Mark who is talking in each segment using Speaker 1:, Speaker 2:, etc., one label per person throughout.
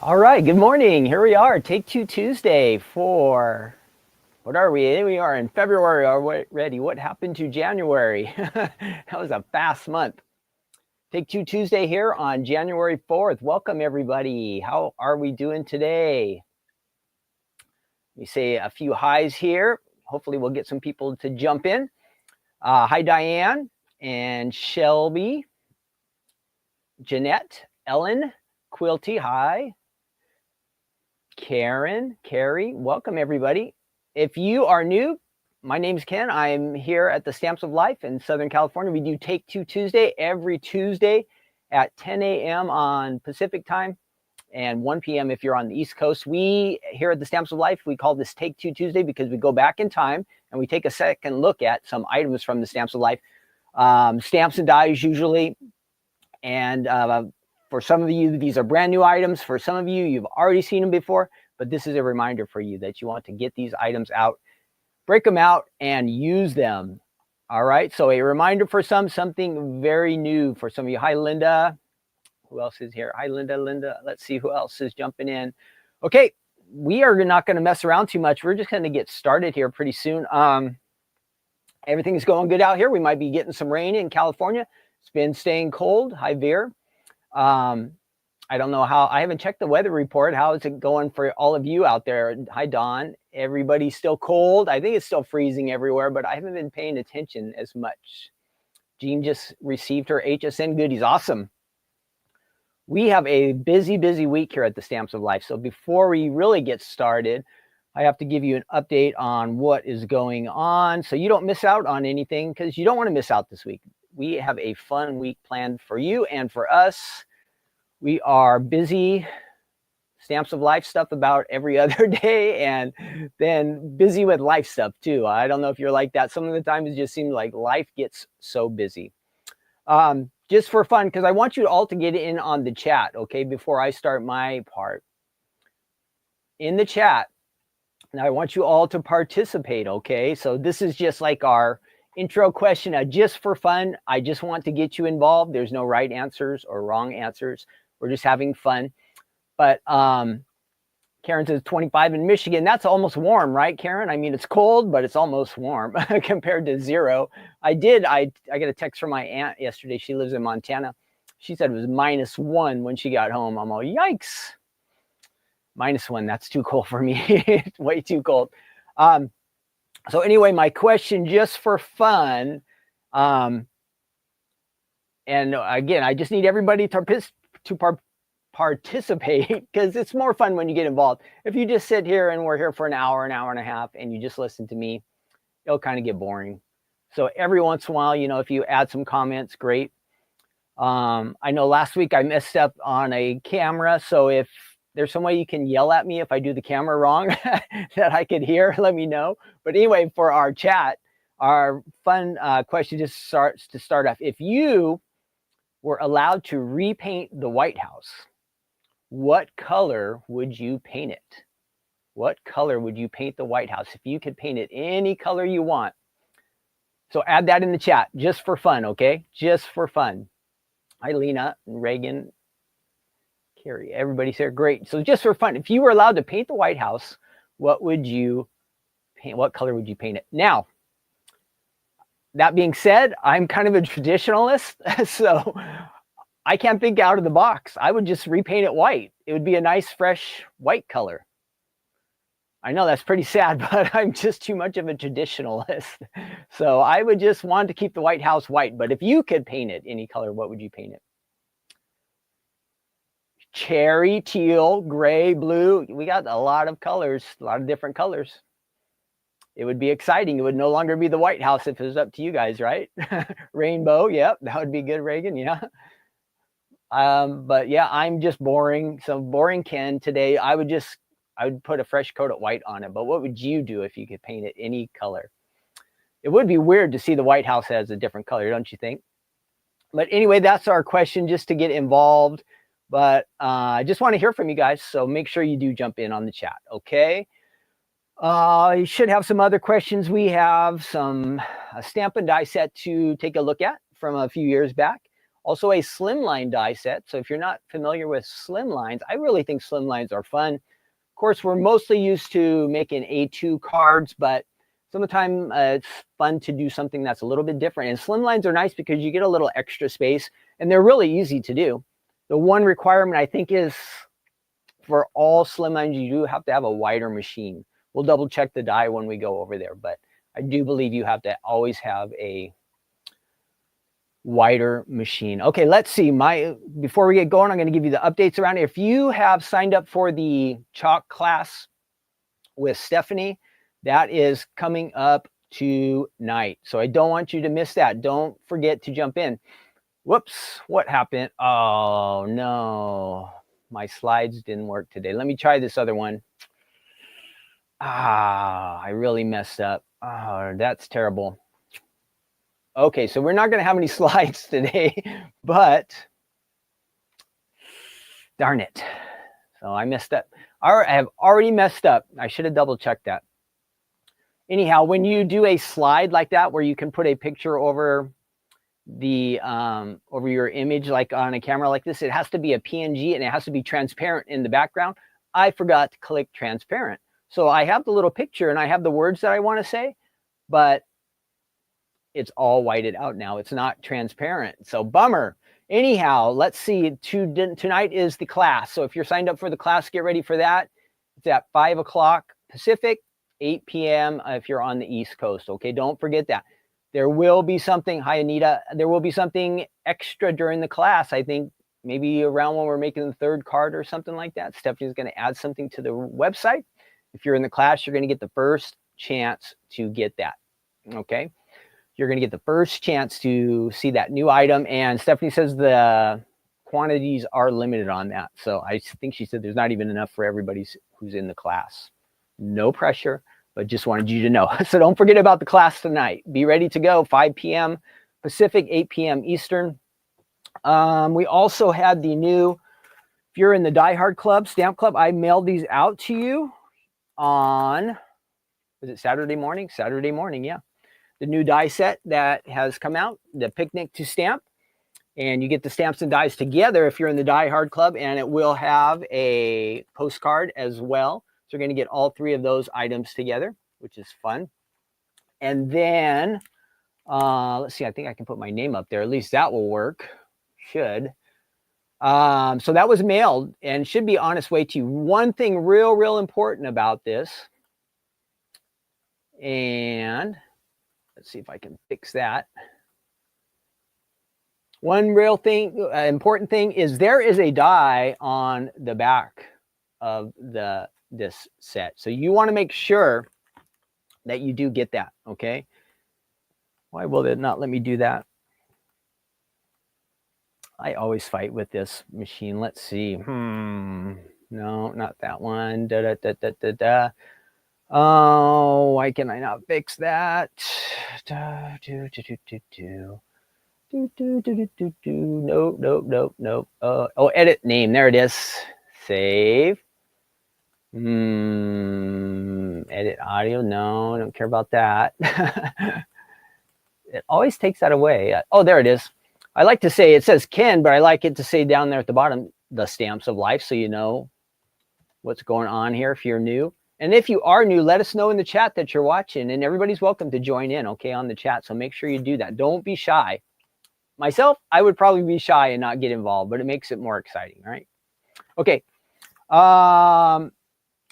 Speaker 1: All right, good morning. Here we are, Take Two Tuesday for, what are we? We are in February already. What happened to January? That was a fast month. Take Two Tuesday here on January 4th. Welcome, everybody. How are we doing today? Let me say a few highs here. Hopefully we'll get some people to jump in. Hi, Diane and Shelby, Jeanette, Ellen, Quilty, hi. Karen, Carrie, welcome everybody. If you are new, my name's Ken. I'm here at the Stamps of Life in Southern California. We do Take Two Tuesday every Tuesday at 10 a.m. on Pacific time and 1 p.m. if you're on the East Coast. We here at the Stamps of Life, we call this Take Two Tuesday because we go back in time and we take a second look at some items from the Stamps of Life, stamps and dies usually, and for some of you, these are brand new items. For some of you, you've already seen them before, but this is a reminder for you that you want to get these items out, break them out, and use them. All right, so a reminder for something very new for some of you. Hi, Linda. Who else is here? Hi, Linda. Let's see who else is jumping in. Okay, we are not going to mess around too much. We're just going to get started here pretty soon. Everything's going good out here. We might be getting some rain in California. It's been staying cold. Hi, Veer. I don't know how, I haven't checked the weather report. How is it going for all of you out there? Hi, Dawn. Everybody's still cold. I think it's still freezing everywhere, but I haven't been paying attention as much. Jean just received her HSN goodies. Awesome. We have a busy week here at the Stamps of Life. So before we really get started, I have to give you an update on what is going on so you don't miss out on anything, because you don't want to miss out this week. We have a fun week planned for you and for us. We are busy, Stamps of Life stuff about every other day, and then busy with life stuff too. I don't know if you're like that. Some of the times it just seems like life gets so busy. Just for fun, because I want you all to get in on the chat, okay, before I start my part. In the chat, now I want you all to participate, okay? So this is just like our intro question, just for fun. I just want to get you involved. There's no right answers or wrong answers. We're just having fun. But Karen says 25 in Michigan. That's almost warm, right, Karen? I mean, it's cold, but it's almost warm compared to 0. I got a text from my aunt yesterday. She lives in Montana. She said it was -1 when she got home. I'm all, yikes. -1, that's too cold for me. It's way too cold. So anyway, my question, just for fun, and again, I just need everybody to participate, because it's more fun when you get involved. If you just sit here and we're here for an hour and a half, and you just listen to me, it'll kind of get boring. So every once in a while, you know, if you add some comments, great. I know last week I messed up on a camera, so if there's some way you can yell at me if I do the camera wrong that I could hear, let me know. But anyway, for our chat, our fun question just starts to start off. If you were allowed to repaint the White House, what color would you paint it? What color would you paint the White House if you could paint it any color you want? So add that in the chat just for fun, okay? Just for fun. Hi, Lena and Reagan. Carrie, everybody's here. Great. So just for fun, if you were allowed to paint the White House, what would you paint? What color would you paint it? Now, that being said, I'm kind of a traditionalist, so I can't think out of the box. I would just repaint it white. It would be a nice, fresh white color. I know that's pretty sad, but I'm just too much of a traditionalist. So I would just want to keep the White House white. But if you could paint it any color, what would you paint it? Cherry, teal, gray, blue. We got a lot of colors, a lot of different colors. It would be exciting. It would no longer be the White House if it was up to you guys, right? Rainbow, yep, that would be good, Reagan, yeah. But yeah, I'm just boring. So boring Ken today. I would put a fresh coat of white on it. But what would you do if you could paint it any color? It would be weird to see the White House as a different color, don't you think? But anyway, that's our question, just to get involved. But I just want to hear from you guys, so make sure you do jump in on the chat, okay? You should have some other questions. We have some stamp and die set to take a look at from a few years back. Also a slimline die set. So if you're not familiar with slimlines, I really think slimlines are fun. Of course, we're mostly used to making A2 cards, but some of the time it's fun to do something that's a little bit different. And slimlines are nice because you get a little extra space, and they're really easy to do. The one requirement, I think, is for all slimlines, you do have to have a wider machine. We'll double check the die when we go over there, but I do believe you have to always have a wider machine. Okay, let's see. Before we get going, I'm going to give you the updates around it. If you have signed up for the chalk class with Stephanie, that is coming up tonight. So I don't want you to miss that. Don't forget to jump in. Whoops, what happened? Oh no, my slides didn't work today. Let me try this other one. I really messed up. Oh, that's terrible. Okay, so we're not going to have any slides today, but darn it. So I messed up. I have already messed up. I should have double checked that. Anyhow, when you do a slide like that, where you can put a picture over the over your image, like on a camera like this, it has to be a PNG and it has to be transparent in the background. I forgot to click transparent. So I have the little picture and I have the words that I want to say, but it's all whited out now. It's not transparent. So bummer. Anyhow, let's see. Tonight is the class. So if you're signed up for the class, get ready for that. It's at 5 o'clock Pacific, 8 p.m. if you're on the East Coast. Okay, don't forget that. There will be something, hi Anita, there will be something extra during the class. I think maybe around when we're making the third card or something like that. Stephanie's going to add something to the website. If you're in the class, you're going to get the first chance to get that. Okay. You're going to get the first chance to see that new item. And Stephanie says the quantities are limited on that. So I think she said there's not even enough for everybody who's in the class. No pressure, but just wanted you to know. So don't forget about the class tonight. Be ready to go, 5 p.m. Pacific, 8 p.m. Eastern. We also had the new, if you're in the Die Hard Club, Stamp Club, I mailed these out to you on, was it Saturday morning? Saturday morning, yeah. The new die set that has come out, the Picnic to Stamp. And you get the stamps and dies together if you're in the Die Hard Club, and it will have a postcard as well. So you're going to get all three of those items together, which is fun. And then, let's see, I think I can put my name up there. At least that will work. Should. So that was mailed and should be on its way to you. One thing real important about this, and let's see if I can fix that. One real thing, important thing is there is a die on the back of this set. So you want to make sure that you do get that, okay? Why will it not let me do that? I always fight with this machine. Let's see. No, not that one. Oh, why can I not fix that? Nope. Oh, edit name. There it is. Save. Edit audio. No, I don't care about that. It always takes that away. Oh, there it is. I like to say, it says Ken, but I like it to say down there at the bottom, the Stamps of Life, so you know what's going on here if you're new. And if you are new, let us know in the chat that you're watching, and everybody's welcome to join in, okay, on the chat. So make sure you do that. Don't be shy. Myself, I would probably be shy and not get involved, but it makes it more exciting, right? Okay.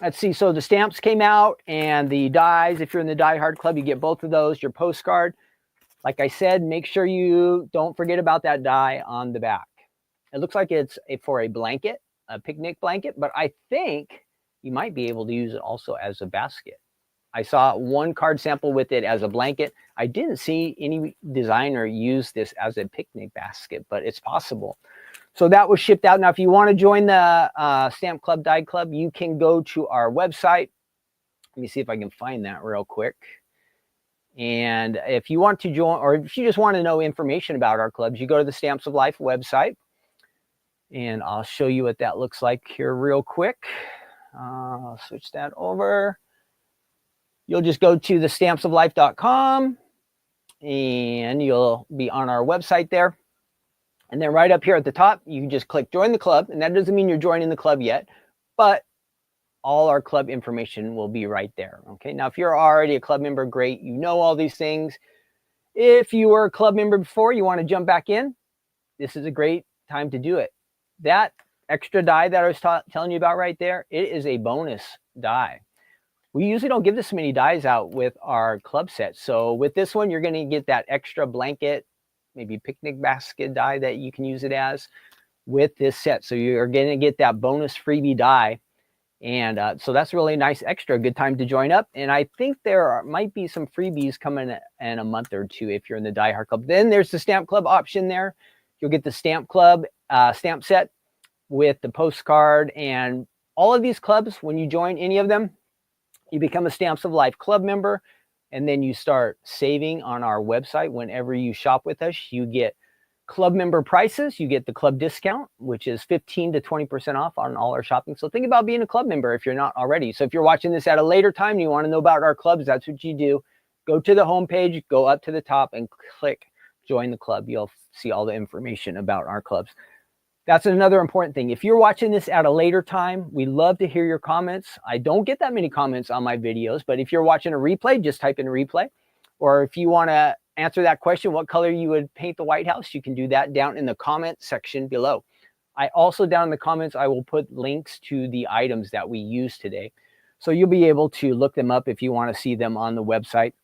Speaker 1: Let's see. So the stamps came out and the dies. If you're in the Die Hard Club, you get both of those, your postcard. Like I said, make sure you don't forget about that die on the back. It looks like it's for a blanket, a picnic blanket, but I think you might be able to use it also as a basket. I saw one card sample with it as a blanket. I didn't see any designer use this as a picnic basket, but it's possible. So that was shipped out. Now, if you want to join the Stamp Club, Die Club, you can go to our website. Let me see if I can find that real quick. And if you want to join, or if you just want to know information about our clubs, you go to the Stamps of Life website. And I'll show you what that looks like here real quick. I'll switch that over. You'll just go to the stampsoflife.com and you'll be on our website there. And then right up here at the top, you can just click join the club. And that doesn't mean you're joining the club yet, but all our club information will be right there. Okay. Now, if you're already a club member, great. You know all these things. If you were a club member before, you want to jump back in, this is a great time to do it. That extra die that I was telling you about right there, it is a bonus die. We usually don't give this many dies out with our club set. So with this one, you're going to get that extra blanket, maybe picnic basket die that you can use it as with this set. So you're going to get that bonus freebie die. And so that's really nice extra. Good time to join up. And I think there might be some freebies coming in a month or two if you're in the Die Hard Club. Then there's the Stamp Club option there. You'll get the Stamp Club stamp set with the postcard. And all of these clubs, when you join any of them, you become a Stamps of Life club member. And then you start saving on our website. Whenever you shop with us, you get club member prices. You get the club discount, which is 15 to 20% off on all our shopping. So think about being a club member if you're not already. So if you're watching this at a later time and you want to know about our clubs, that's what you do. Go to the homepage, go up to the top and click join the club. You'll see all the information about our clubs. That's another important thing. If you're watching this at a later time, we love to hear your comments. I don't get that many comments on my videos, but if you're watching a replay, just type in replay. Or if you want to answer that question, what color you would paint the White House, you can do that down in the comment section below. I also, down in the comments, I will put links to the items that we use today. So you'll be able to look them up if you want to see them on the website.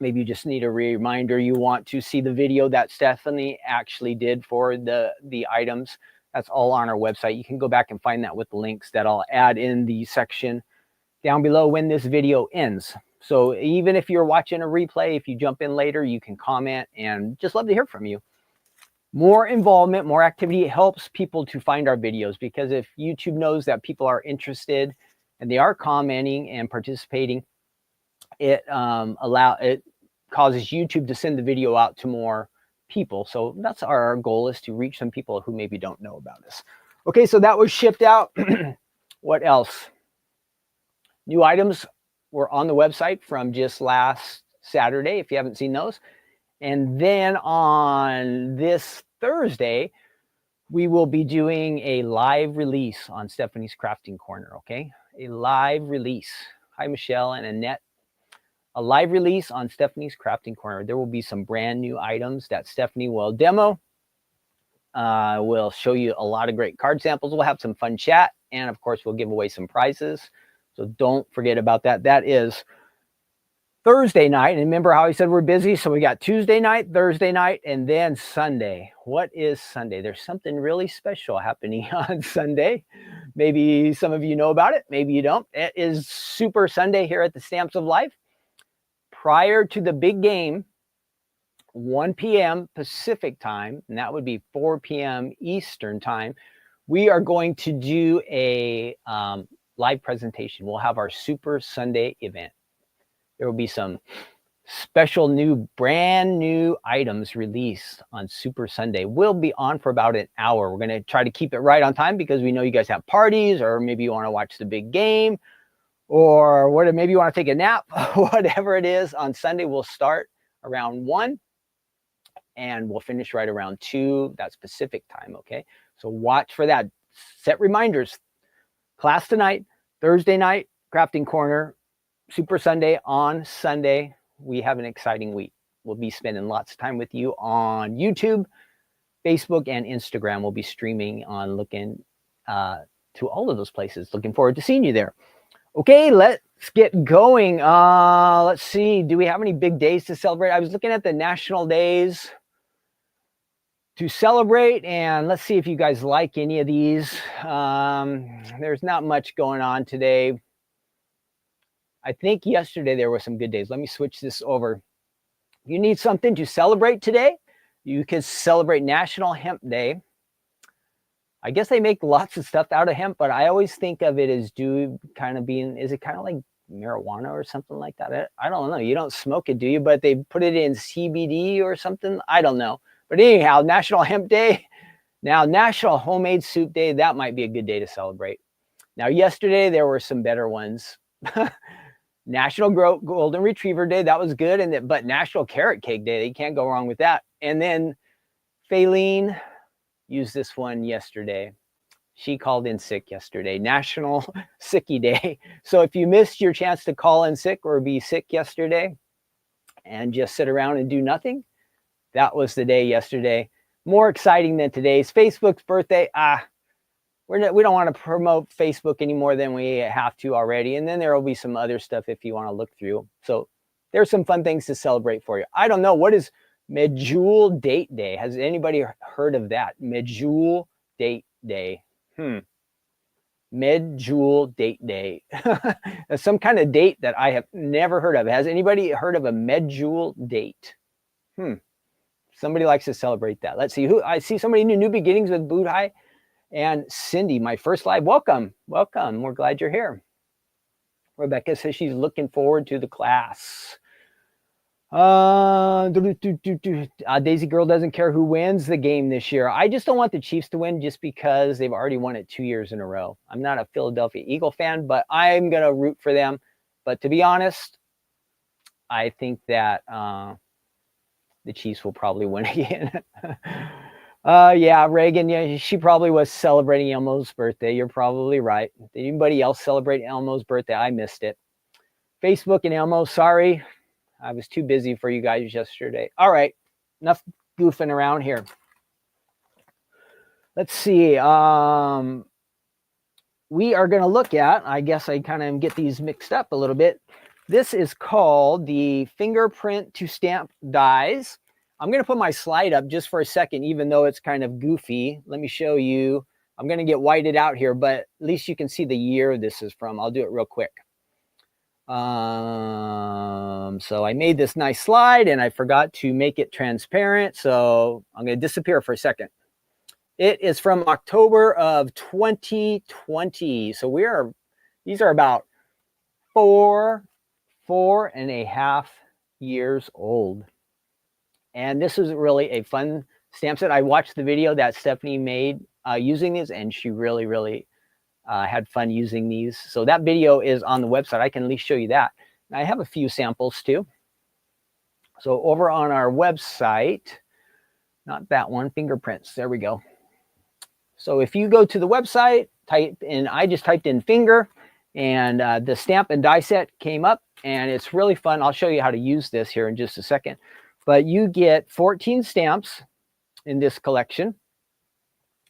Speaker 1: Maybe you just need a reminder you want to see the video that Stephanie actually did for the items. That's all on our website. You can go back and find that with the links that I'll add in the section down below when this video ends. So even if you're watching a replay, if you jump in later, you can comment and just love to hear from you. More involvement, more activity helps people to find our videos, because if YouTube knows that people are interested and they are commenting and participating, it causes YouTube to send the video out to more people. So that's our goal, is to reach some people who maybe don't know about us. Okay, so that was shipped out. What else? New items were on the website from just last Saturday, if you haven't seen those. And then on this Thursday, we will be doing a live release on Stephanie's Crafting Corner, okay? A live release. Hi, Michelle and Annette. A live release on Stephanie's Crafting Corner. There will be some brand new items that Stephanie will demo. We'll show you a lot of great card samples. We'll have some fun chat. And of course, we'll give away some prizes. So don't forget about that. That is Thursday night. And remember how I said we're busy? So we got Tuesday night, Thursday night, and then Sunday. What is Sunday? There's something really special happening on Sunday. Maybe some of you know about it. Maybe you don't. It is Super Sunday here at the Stamps of Life. Prior to the big game, 1 p.m. Pacific time, and that would be 4 p.m. Eastern time, we are going to do a live presentation. We'll have our Super Sunday event. There will be some special brand new items released on Super Sunday. We'll be on for about an hour. We're going to try to keep it right on time, because we know you guys have parties, or maybe you want to watch the big game, or maybe you want to take a nap. Whatever it is, on Sunday we'll start around 1 and we'll finish right around 2. That's Pacific time, okay? So watch for that. Set reminders. Class tonight, Thursday night, Crafting Corner, Super Sunday on Sunday. We have an exciting week. We'll be spending lots of time with you on YouTube, Facebook, and Instagram. We'll be streaming on looking to all of those places. Looking forward to seeing you there. Okay, let's get going. Let's see. Do we have any big days to celebrate? I was looking at the national days to celebrate, and let's see if you guys like any of these. There's not much going on today. I think yesterday there were some good days. Let me switch this over. If you need something to celebrate today, you can celebrate National Hemp Day. I guess they make lots of stuff out of hemp, but I always think of it as is it kind of like marijuana or something like that? I don't know. You don't smoke it, do you? But they put it in CBD or something. I don't know. But anyhow, National Hemp Day. Now, National Homemade Soup Day. That might be a good day to celebrate. Now, yesterday there were some better ones. National Golden Retriever Day. That was good. But National Carrot Cake Day. You can't go wrong with that. And then Faline used this one yesterday. She called in sick yesterday, National Sickie Day. So if you missed your chance to call in sick or be sick yesterday and just sit around and do nothing, that was the day yesterday. More exciting than today's Facebook's birthday. We don't want to promote Facebook any more than we have to already. And then there will be some other stuff if you want to look through. So there's some fun things to celebrate for you. I don't know. What is Medjool Date Day? Has anybody heard of that? Medjool Date Day. Medjool Date Day. Some kind of date that I have never heard of. Has anybody heard of a Medjool date? Somebody likes to celebrate that. Let's see who I see. Somebody new beginnings with Budhai and Cindy. My first live. Welcome. We're glad you're here. Rebecca says she's looking forward to the class. Daisy Girl doesn't care who wins the game this year. I just don't want the Chiefs to win just because they've already won it 2 years in a row. I'm not a Philadelphia Eagle fan, but I'm going to root for them. But to be honest, I think that the Chiefs will probably win again. Yeah, Reagan, yeah, she probably was celebrating Elmo's birthday. You're probably right. Did anybody else celebrate Elmo's birthday? I missed it. Facebook and Elmo, sorry. I was too busy for you guys yesterday. All right, enough goofing around here. Let's see. We are going to look at, I guess I kind of get these mixed up a little bit. This is called the fingerprint to stamp dies. I'm going to put my slide up just for a second, even though it's kind of goofy. Let me show you. I'm going to get whited out here, but at least you can see the year this is from. I'll do it real quick. So I made this nice slide and I forgot to make it transparent. So I'm going to disappear for a second. It is from October of 2020. So these are about four and a half years old. And this is really a fun stamp set. I watched the video that Stephanie made using these, and she really had fun using these. So that video is on the website. I can at least show you that. I have a few samples too. So over on our website, not that one, fingerprints. There we go. So if you go to the website, type in, I just typed in finger, and the stamp and die set came up, and it's really fun. I'll show you how to use this here in just a second. But you get 14 stamps in this collection.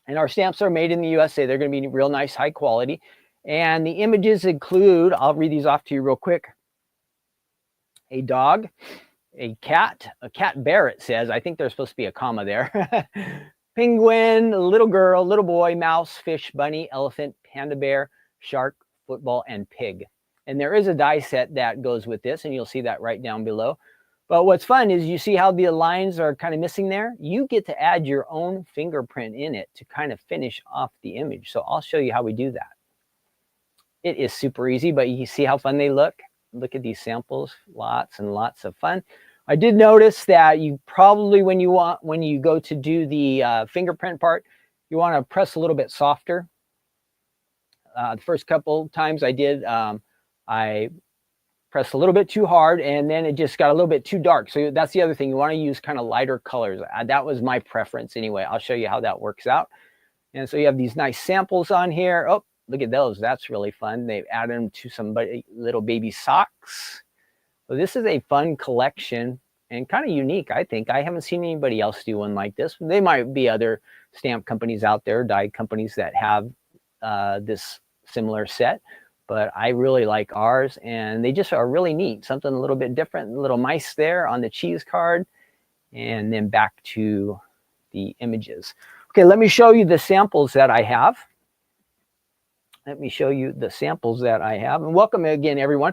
Speaker 1: And our stamps are made in the USA. They're going to be real nice, high quality. And the images include, I'll read these off to you real quick. A dog, a cat bear, it says. I think there's supposed to be a comma there. Penguin, little girl, little boy, mouse, fish, bunny, elephant, panda bear, shark, football, and pig. And there is a die set that goes with this, and you'll see that right down below. But what's fun is you see how the lines are kind of missing there? You get to add your own fingerprint in it to kind of finish off the image. So I'll show you how we do that. It is super easy, but you see how fun they look? Look at these samples, lots and lots of fun. I did notice that you probably, when you go to do the fingerprint part, you want to press a little bit softer. The first couple times I did, I pressed a little bit too hard, and then it just got a little bit too dark. So that's the other thing. You want to use kind of lighter colors. That was my preference anyway. I'll show you how that works out. And so you have these nice samples on here. Oh, look at those. That's really fun. They've added them to some little baby socks. So this is a fun collection and kind of unique, I think. I haven't seen anybody else do one like this. They might be other stamp companies out there, die companies that have this similar set. But I really like ours, and they just are really neat. Something a little bit different, little mice there on the cheese card, and then back to the images. Okay, let me show you the samples that I have. And welcome again, everyone.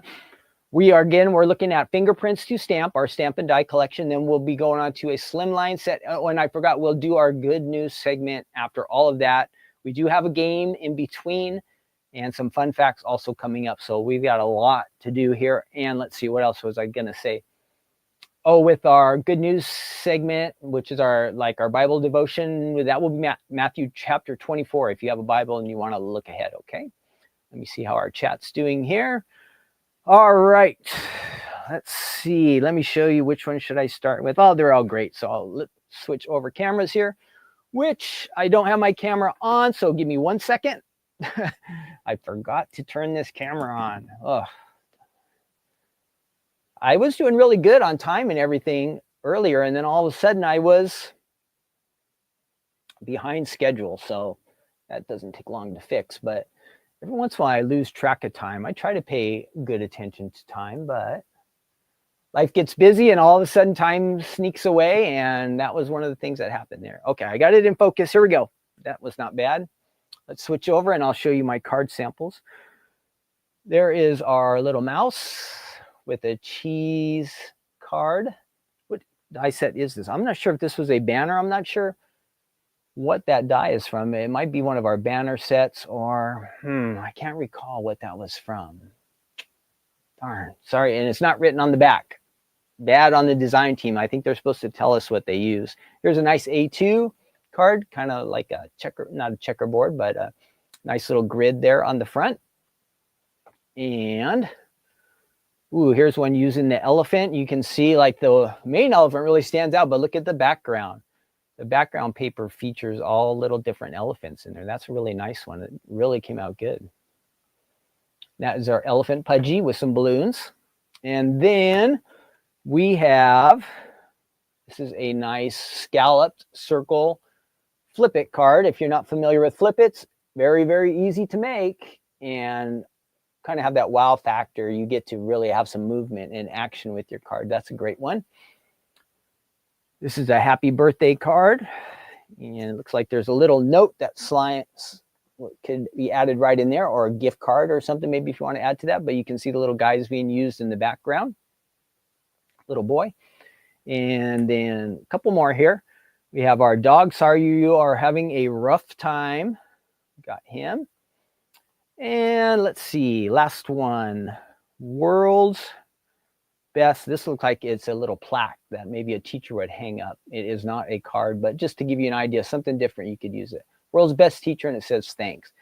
Speaker 1: We're looking at fingerprints to stamp, our stamp and die collection. Then we'll be going on to a slimline set. Oh, and I forgot, we'll do our good news segment after all of that. We do have a game in between, and some fun facts also coming up. So we've got a lot to do here. And let's see, what else was I going to say? Oh, with our good news segment, which is our Bible devotion, that will be Matthew chapter 24, if you have a Bible and you want to look ahead, okay? Let me see how our chat's doing here. All right, let's see. Let me show you which one should I start with. Oh, they're all great. So I'll switch over cameras here. which I don't have my camera on, so give me 1 second. I forgot to turn this camera on. Ugh. I was doing really good on time and everything earlier, and then all of a sudden I was behind schedule, so that doesn't take long to fix. But every once in a while I lose track of time. I try to pay good attention to time, but life gets busy and all of a sudden time sneaks away, and that was one of the things that happened there. Okay, I got it in focus. Here we go. That was not bad. Let's switch over and I'll show you my card samples. There is our little mouse with a cheese card. What die set is this? I'm not sure if this was a banner. I'm not sure what that die is from. It might be one of our banner sets, or I can't recall what that was from. Darn, sorry, and it's not written on the back. Bad on the design team. I think they're supposed to tell us what they use. Here's a nice A2 card, kind of like a checker, not a checkerboard, but a nice little grid there on the front. And here's one using the elephant. You can see like the main elephant really stands out, but look at the background. The background paper features all little different elephants in there. That's a really nice one. It really came out good. That is our elephant pudgy with some balloons. And then we have, this is a nice scalloped circle flip it card. If you're not familiar with flip it's, very, very easy to make and kind of have that wow factor. You get to really have some movement and action with your card. That's a great one. This is a happy birthday card. And it looks like there's a little note that slides, could be added right in there, or a gift card or something maybe if you want to add to that. But you can see the little guys being used in the background. Little boy. And then a couple more here. We have our dog. Sorry you are having a rough time. Got him. And let's see, last one. World's best. This looks like it's a little plaque that maybe a teacher would hang up. It is not a card, but just to give you an idea, something different, you could use it. World's best teacher, and it says thanks.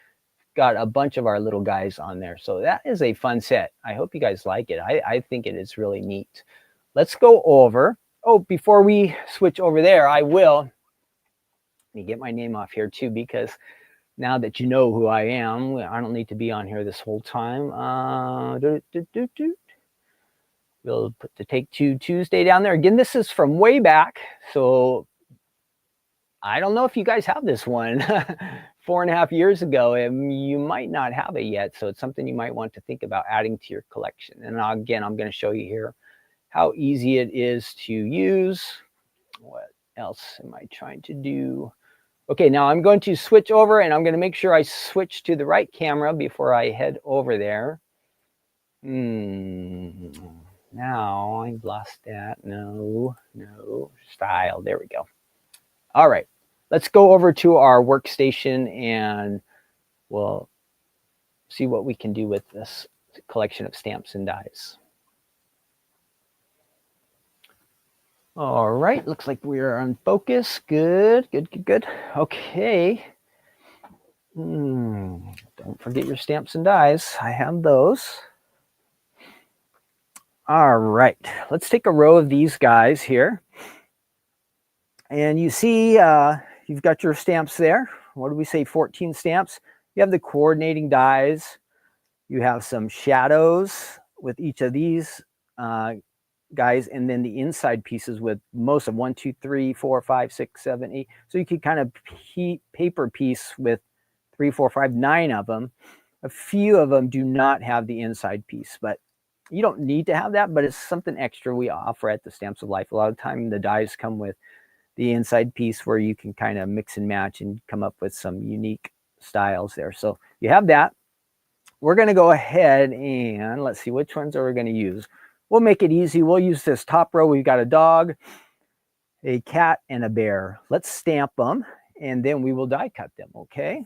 Speaker 1: Got a bunch of our little guys on there. So that is a fun set. I hope you guys like it. I think it is really neat. Let's go over. Oh, before we switch over there, I will. Let me get my name off here too, because now that you know who I am, I don't need to be on here this whole time. We'll put the Take Two Tuesday down there. Again, this is from way back. So I don't know if you guys have this one 4.5 years ago. You might not have it yet. So it's something you might want to think about adding to your collection. And again, I'm going to show you here how easy it is to use. What else am I trying to do? Okay, now I'm going to switch over and I'm going to make sure I switch to the right camera before I head over there. Now I've lost that. No, style. There we go. All right, let's go over to our workstation and we'll see what we can do with this collection of stamps and dies. All right, looks like we are on focus. Good. Okay. Don't forget your stamps and dies. I have those. All right, let's take a row of these guys here. And you see you've got your stamps there. What do we say, 14 stamps? You have the coordinating dies. You have some shadows with each of these guys, and then the inside pieces with most of 1, 2, 3, 4, 5, 6, 7, 8. So you could kind of paper piece with 3, 4, 5, 9 of them. A few of them do not have the inside piece, but you don't need to have that, but it's something extra we offer at the Stamps of Life. A lot of time the dies come with the inside piece where you can kind of mix and match and come up with some unique styles there. So you have that. We're going to go ahead and let's see, which ones are we going to use? We'll make it easy. We'll use this top row. We've got a dog, a cat, and a bear. Let's stamp them, and then we will die cut them, okay?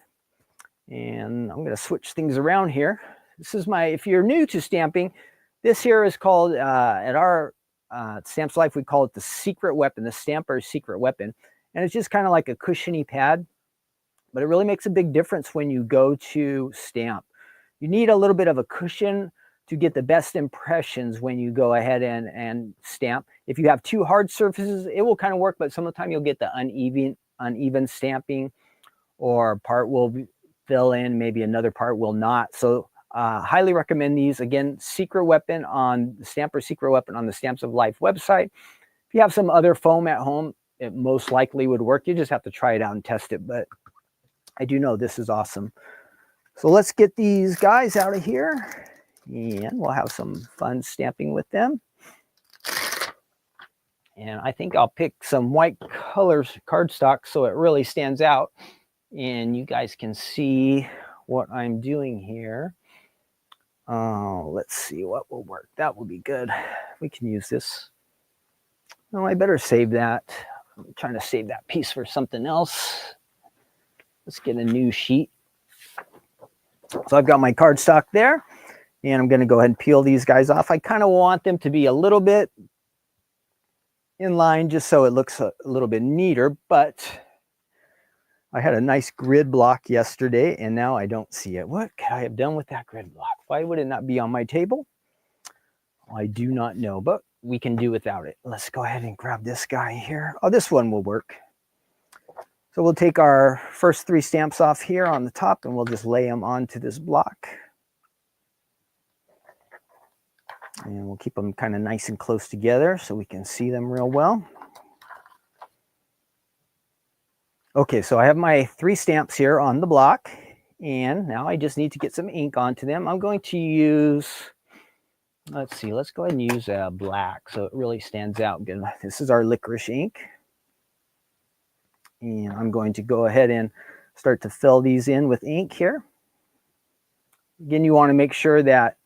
Speaker 1: And I'm going to switch things around here. This is my, if you're new to stamping, this here is called, at our Stamps Life, we call it the secret weapon, the stamper's secret weapon. And it's just kind of like a cushiony pad, but it really makes a big difference when you go to stamp. You need a little bit of a cushion to get the best impressions when you go ahead and stamp. If you have two hard surfaces, it will kind of work, but some of the time you'll get the uneven stamping, or part will fill in, maybe another part will not. So highly recommend these. Again, Secret Weapon on the Stamper Secret Weapon on the Stamps of Life website. If you have some other foam at home, it most likely would work. You just have to try it out and test it, but I do know this is awesome. So let's get these guys out of here, and we'll have some fun stamping with them. And I think I'll pick some white colors cardstock so it really stands out and you guys can see what I'm doing here. Let's see what will work. That will be good. We can use this. Oh, I better save that. I'm trying to save that piece for something else. Let's get a new sheet. So I've got my cardstock there, and I'm going to go ahead and peel these guys off. I kind of want them to be a little bit in line just so it looks a little bit neater, but I had a nice grid block yesterday and now I don't see it. What could I have done with that grid block? Why would it not be on my table? I do not know, but we can do without it. Let's go ahead and grab this guy here. Oh, this one will work. So we'll take our first 3 stamps off here on the top and we'll just lay them onto this block. And we'll keep them kind of nice and close together so we can see them real well. Okay, so I have my 3 stamps here on the block, and now I just need to get some ink onto them. I'm going to use, let's see, let's go ahead and use black so it really stands out good. This is our licorice ink. And I'm going to go ahead and start to fill these in with ink here. Again, you want to make sure that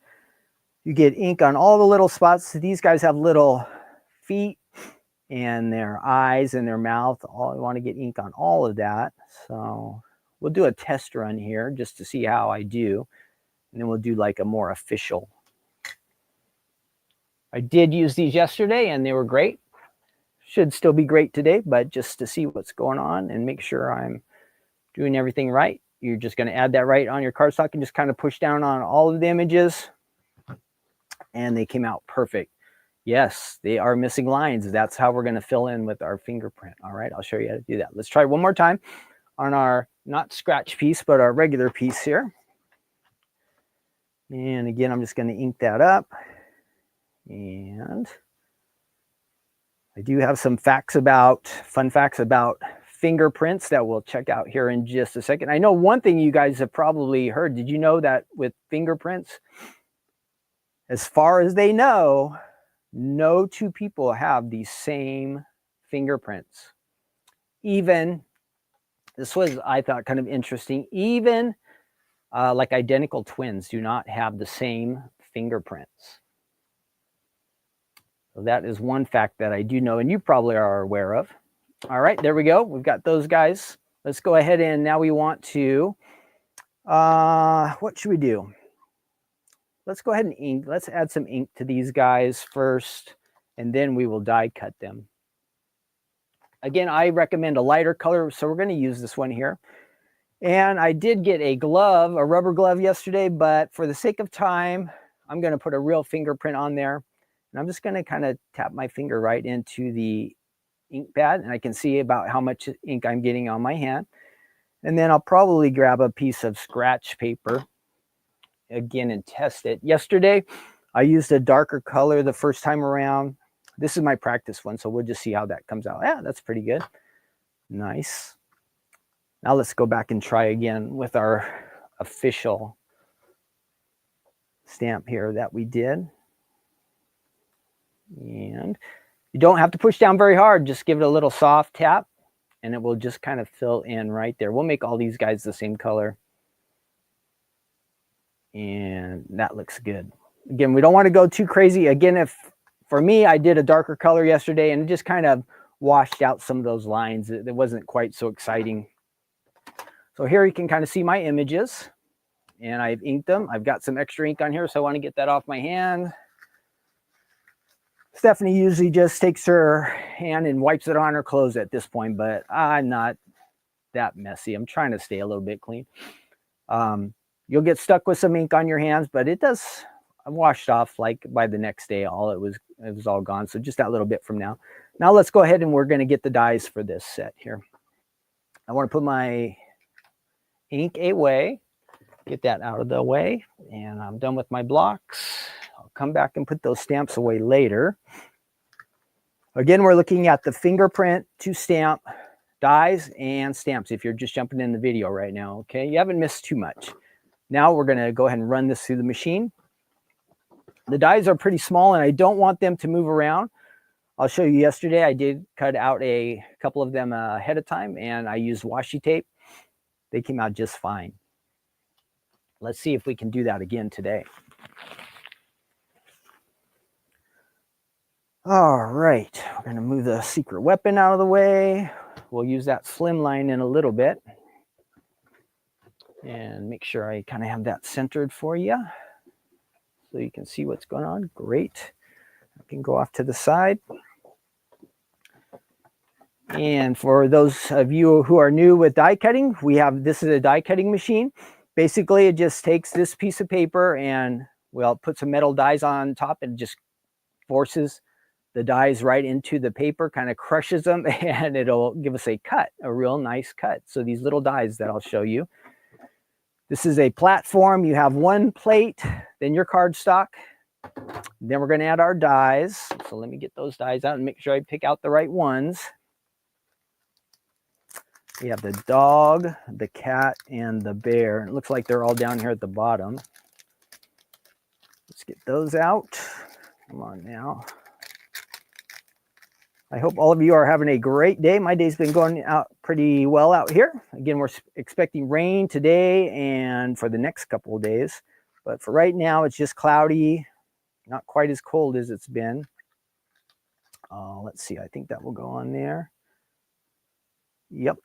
Speaker 1: you get ink on all the little spots. These guys have little feet and their eyes and their mouth. I want to get ink on all of that. So we'll do a test run here just to see how I do. And then we'll do like a more official. I did use these yesterday and they were great. Should still be great today, but just to see what's going on and make sure I'm doing everything right. You're just going to add that right on your cardstock and just kind of push down on all of the images. And they came out perfect. Yes, they are missing lines. That's how we're going to fill in with our fingerprint. All right, I'll show you how to do that. Let's try one more time on our not scratch piece, but our regular piece here. And again, I'm just going to ink that up. And I do have some fun facts about fingerprints that we'll check out here in just a second. I know one thing you guys have probably heard. Did you know that with fingerprints, as far as they know, no 2 people have the same fingerprints. Even, this was, I thought, kind of interesting, even like identical twins do not have the same fingerprints. So that is one fact that I do know, and you probably are aware of. All right, there we go. We've got those guys. Let's go ahead and now we want to, what should we do? Let's go ahead and ink. Let's add some ink to these guys first, and then we will die cut them. Again, I recommend a lighter color, so we're going to use this one here. And I did get a glove, a rubber glove yesterday, but for the sake of time, I'm going to put a real fingerprint on there. And I'm just going to kind of tap my finger right into the ink pad, and I can see about how much ink I'm getting on my hand. And then I'll probably grab a piece of scratch paper again and test it. Yesterday, I used a darker color the first time around. This is my practice one, so we'll just see how that comes out. Yeah, that's pretty good. Nice. Now let's go back and try again with our official stamp here that we did. And you don't have to push down very hard. Just give it a little soft tap, and it will just kind of fill in right there. We'll make all these guys the same color. And that looks good. Again, we don't want to go too crazy. Again, for me, I did a darker color yesterday and it just kind of washed out some of those lines. It wasn't quite so exciting. So here you can kind of see my images, and I've inked them. I've got some extra ink on here, so I want to get that off my hand. Stephanie usually just takes her hand and wipes it on her clothes at this point, but I'm not that messy. I'm trying to stay a little bit clean. You'll get stuck with some ink on your hands, but it does wash off like by the next day. It was all gone. So just that little bit from now. Now let's go ahead and we're going to get the dies for this set here. I want to put my ink away, get that out of the way, and I'm done with my blocks. I'll come back and put those stamps away later. Again, we're looking at the fingerprint to stamp dies and stamps if you're just jumping in the video right now, okay? You haven't missed too much. Now we're gonna go ahead and run this through the machine. The dies are pretty small and I don't want them to move around. I'll show you yesterday, I did cut out a couple of them ahead of time and I used washi tape. They came out just fine. Let's see if we can do that again today. All right, we're gonna move the secret weapon out of the way. We'll use that slimline in a little bit. And make sure I kind of have that centered for you so you can see what's going on. Great. I can go off to the side. And for those of you who are new with die cutting, this is a die cutting machine. Basically, it just takes this piece of paper and, well, put some metal dies on top and just forces the dies right into the paper, kind of crushes them, and it'll give us a cut, a real nice cut. So these little dies that I'll show you. This is a platform. You have one plate, then your cardstock. Then we're going to add our dies. So let me get those dies out and make sure I pick out the right ones. We have the dog, the cat, and the bear. It looks like they're all down here at the bottom. Let's get those out. Come on now. I hope all of you are having a great day. My day's been going out pretty well out here. Again, we're expecting rain today and for the next couple of days. But for right now, it's just cloudy, not quite as cold as it's been. Let's see, I think that will go on there. Yep.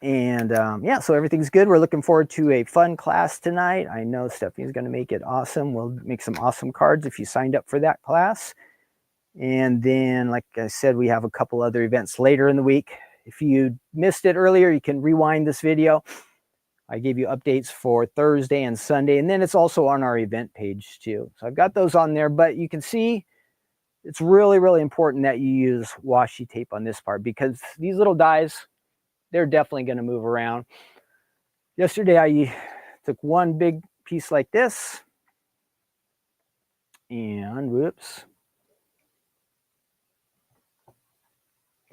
Speaker 1: And yeah, so everything's good. We're looking forward to a fun class tonight. I know Stephanie's going to make it awesome. We'll make some awesome cards if you signed up for that class. And then, like I said, we have a couple other events later in the week. If you missed it earlier, you can rewind this video. I gave you updates for Thursday and Sunday, and then it's also on our event page too. So I've got those on there, but you can see it's really, really important that you use washi tape on this part because these little dies, they're definitely going to move around. Yesterday, I took one big piece like this, and whoops.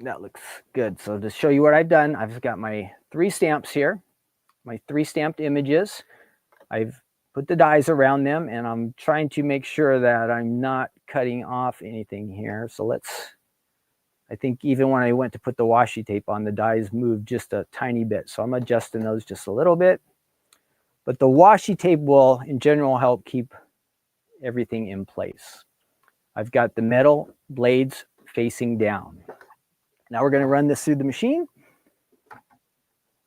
Speaker 1: That looks good. So to show you what I've done, I've got my 3 stamps here, my 3 stamped images. I've put the dies around them and I'm trying to make sure that I'm not cutting off anything here. So I think even when I went to put the washi tape on, the dies moved just a tiny bit. So I'm adjusting those just a little bit. But the washi tape will, in general, help keep everything in place. I've got the metal blades facing down. Now we're going to run this through the machine.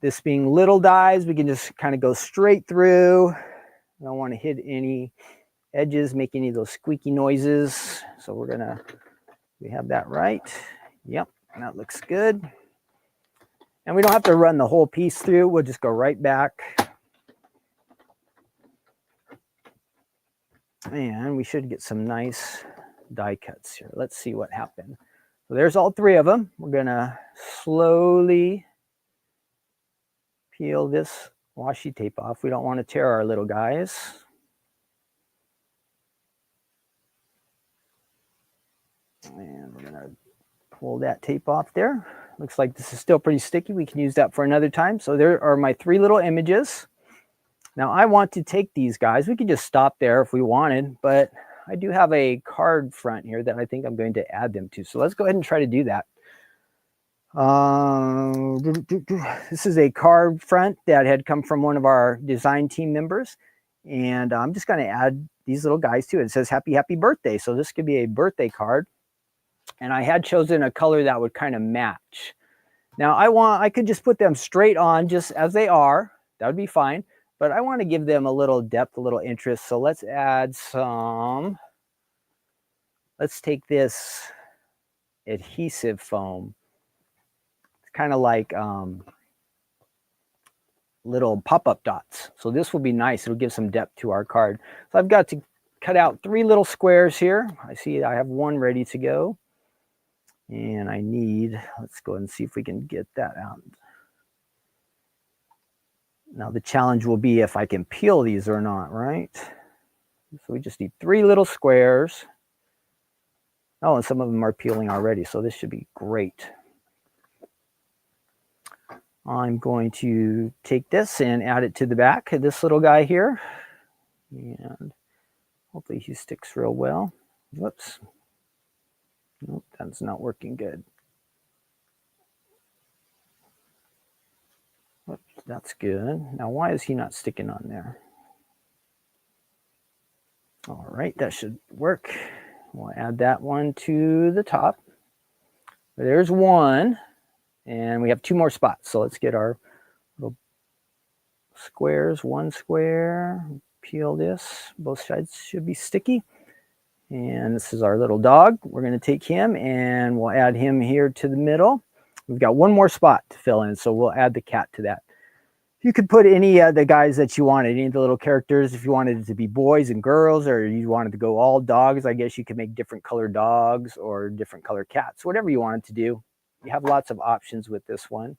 Speaker 1: This being little dies, we can just kind of go straight through. I don't want to hit any edges, make any of those squeaky noises. So we have that right. Yep, that looks good. And we don't have to run the whole piece through. We'll just go right back. And we should get some nice die cuts here. Let's see what happened. So there's all 3 of them. We're going to slowly peel this washi tape off. We don't want to tear our little guys. And we're going to pull that tape off there. Looks like this is still pretty sticky. We can use that for another time. So there are my 3 little images. Now I want to take these guys. We could just stop there if we wanted, but I do have a card front here that I think I'm going to add them to. So let's go ahead and try to do that. This is a card front that had come from one of our design team members. And I'm just going to add these little guys to it. It says happy, happy birthday. So this could be a birthday card. And I had chosen a color that would kind of match. Now I could just put them straight on just as they are. That would be fine. But I want to give them a little depth, a little interest. So let's add some. Let's take this adhesive foam. It's kind of like little pop-up dots. So this will be nice. It'll give some depth to our card. So I've got to cut out 3 little squares here. I see I have 1 ready to go. And I need, let's go ahead and see if we can get that out. Now the challenge will be if I can peel these or not, right? So we just need 3 little squares. Oh, and some of them are peeling already, so this should be great. I'm going to take this and add it to the back of this little guy here. And hopefully he sticks real well. Whoops. Nope, that's not working good. Whoops, that's good. Now, why is he not sticking on there? All right, that should work. We'll add that one to the top. There's one, and we have 2 more spots. So let's get our little squares. 1 square, peel this. Both sides should be sticky. And this is our little dog. We're going to take him and we'll add him here to the middle. We've got 1 more spot to fill in, so we'll add the cat to that. You could put any of the guys that you wanted, any of the little characters. If you wanted it to be boys and girls, or you wanted to go all dogs, I guess you could make different color dogs or different color cats, whatever you wanted to do. You have lots of options with this one.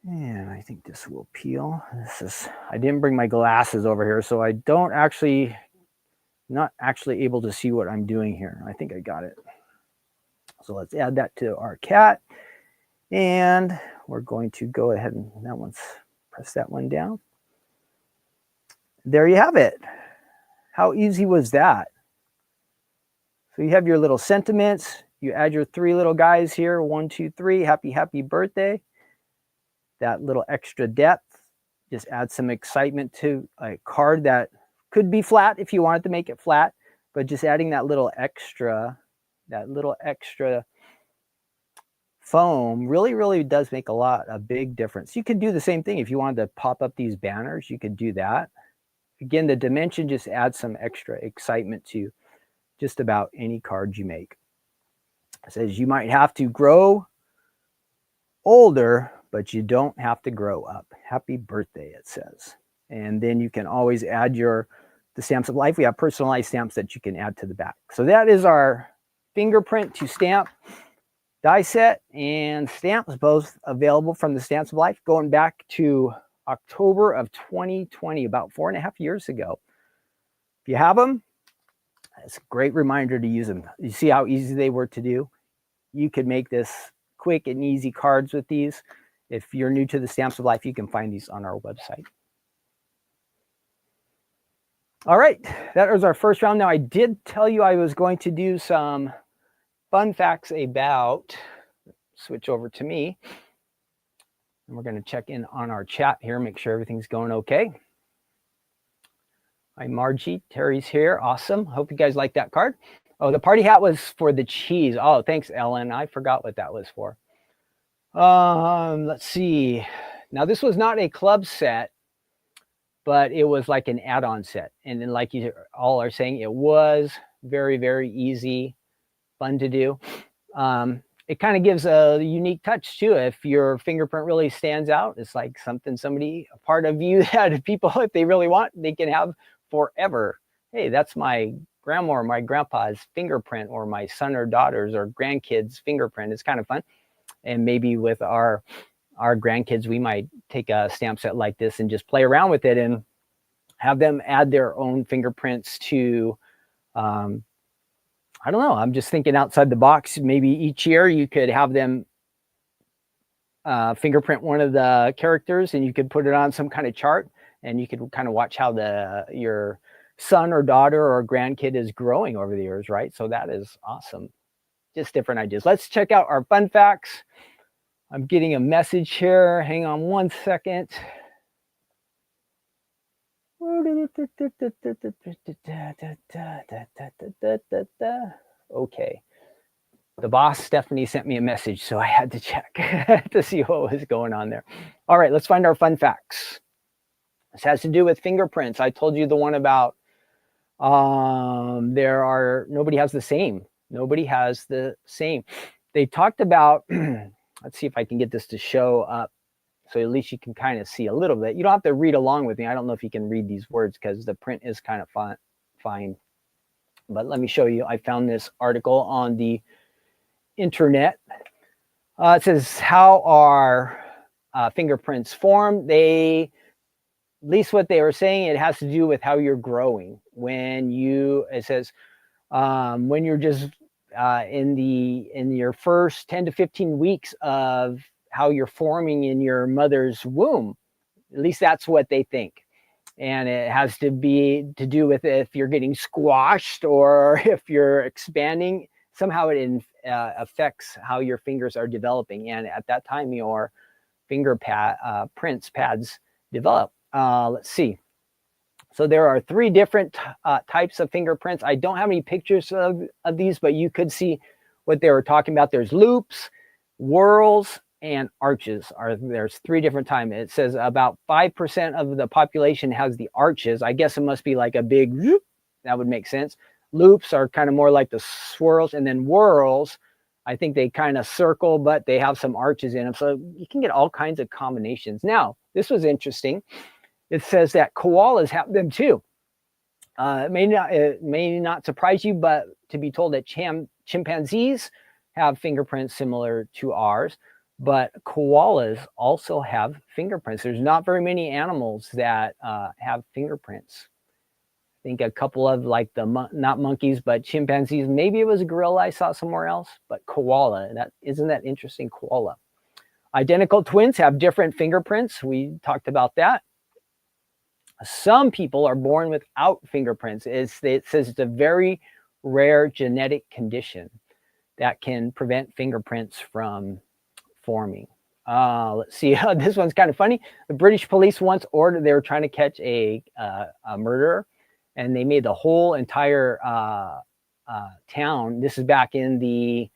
Speaker 1: And I think this will peel. I didn't bring my glasses over here, so I not actually able to see what I'm doing here. I think I got it. So let's add that to our cat. And we're going to go ahead and press that one down. There you have it. How easy was that? So you have your little sentiments. You add your 3 little guys here. 1, 2, 3. Happy, happy birthday. That little extra depth. Just add some excitement to a card that could be flat if you wanted to make it flat. But just adding that little extra foam really does make a big difference. You could do the same thing if you wanted to pop up these banners. You could do that. Again, the dimension just adds some extra excitement to just about any card you make. It says you might have to grow older, but you don't have to grow up. Happy birthday, it says. And then you can always add the stamps of life. We have personalized stamps that you can add to the back. So that is our fingerprint to stamp die set and stamps, both available from the Stamps of Life, going back to October of 2020, about 4.5 years ago. If you have them, it's a great reminder to use them. You see how easy they were to do? You could make this quick and easy cards with these. If you're new to the Stamps of Life, you can find these on our website. All right, that was our first round. Now, I did tell you I was going to do some fun facts about, switch over to me, and we're going to check in on our chat here, make sure everything's going okay. Hi, Margie. Terry's here. Awesome. Hope you guys like that card. Oh, the party hat was for the cheese. Oh, thanks, Ellen. I forgot what that was for. Let's see. Now, this was not a club set, but it was like an add-on set. And then, like you all are saying, it was very easy, fun to do. It kind of gives a unique touch too. If your fingerprint really stands out, it's like a part of you that people, if they really want, they can have forever. Hey, that's my grandma or my grandpa's fingerprint, or my son or daughter's or grandkids' fingerprint. It's kind of fun. And maybe with our grandkids, we might take a stamp set like this and just play around with it and have them add their own fingerprints to, I don't know. I'm just thinking outside the box. Maybe each year you could have them fingerprint one of the characters, and you could put it on some kind of chart, and you could kind of watch how your son or daughter or grandkid is growing over the years, right? So that is awesome. Just different ideas. Let's check out our fun facts. I'm getting a message here. Hang on 1 second. Okay. The boss, Stephanie, sent me a message, so I had to check to see what was going on there. All right, let's find our fun facts. This has to do with fingerprints. I told you the one about nobody has the same. Nobody has the same. They talked about, let's see if I can get this to show up, so at least you can kind of see a little bit. You don't have to read along with me. I don't know if you can read these words because the print is kind of fine. But let me show you. I found this article on the internet. It says, how are fingerprints form. At least what they were saying, it has to do with how you're growing. It says, when you're just in your first 10 to 15 weeks of how you're forming in your mother's womb. At least that's what they think. And it has to do with if you're getting squashed or if you're expanding. Somehow it affects how your fingers are developing. And at that time, your finger pads develop. Let's see. So there are 3 different types of fingerprints. I don't have any pictures of these, but you could see what they were talking about. There's loops, whorls, and arches. There's 3 different types. It says about 5% of the population has the arches. I guess it must be like a big whoop. That would make sense. Loops are kind of more like the swirls, and then whorls, I think they kind of circle, but they have some arches in them. So you can get all kinds of combinations. Now, this was interesting. It says that koalas have them too. It may not surprise you, but to be told that chimpanzees have fingerprints similar to ours, but koalas also have fingerprints. There's not very many animals that have fingerprints. I think a couple of like not monkeys, but chimpanzees. Maybe it was a gorilla I saw somewhere else, but koala. Isn't that interesting? Koala. Identical twins have different fingerprints. We talked about that. Some people are born without fingerprints. It says it's a very rare genetic condition that can prevent fingerprints from forming. Let's see. This one's kind of funny. The British police once they were trying to catch a murderer, and they made the whole entire town. This is back in the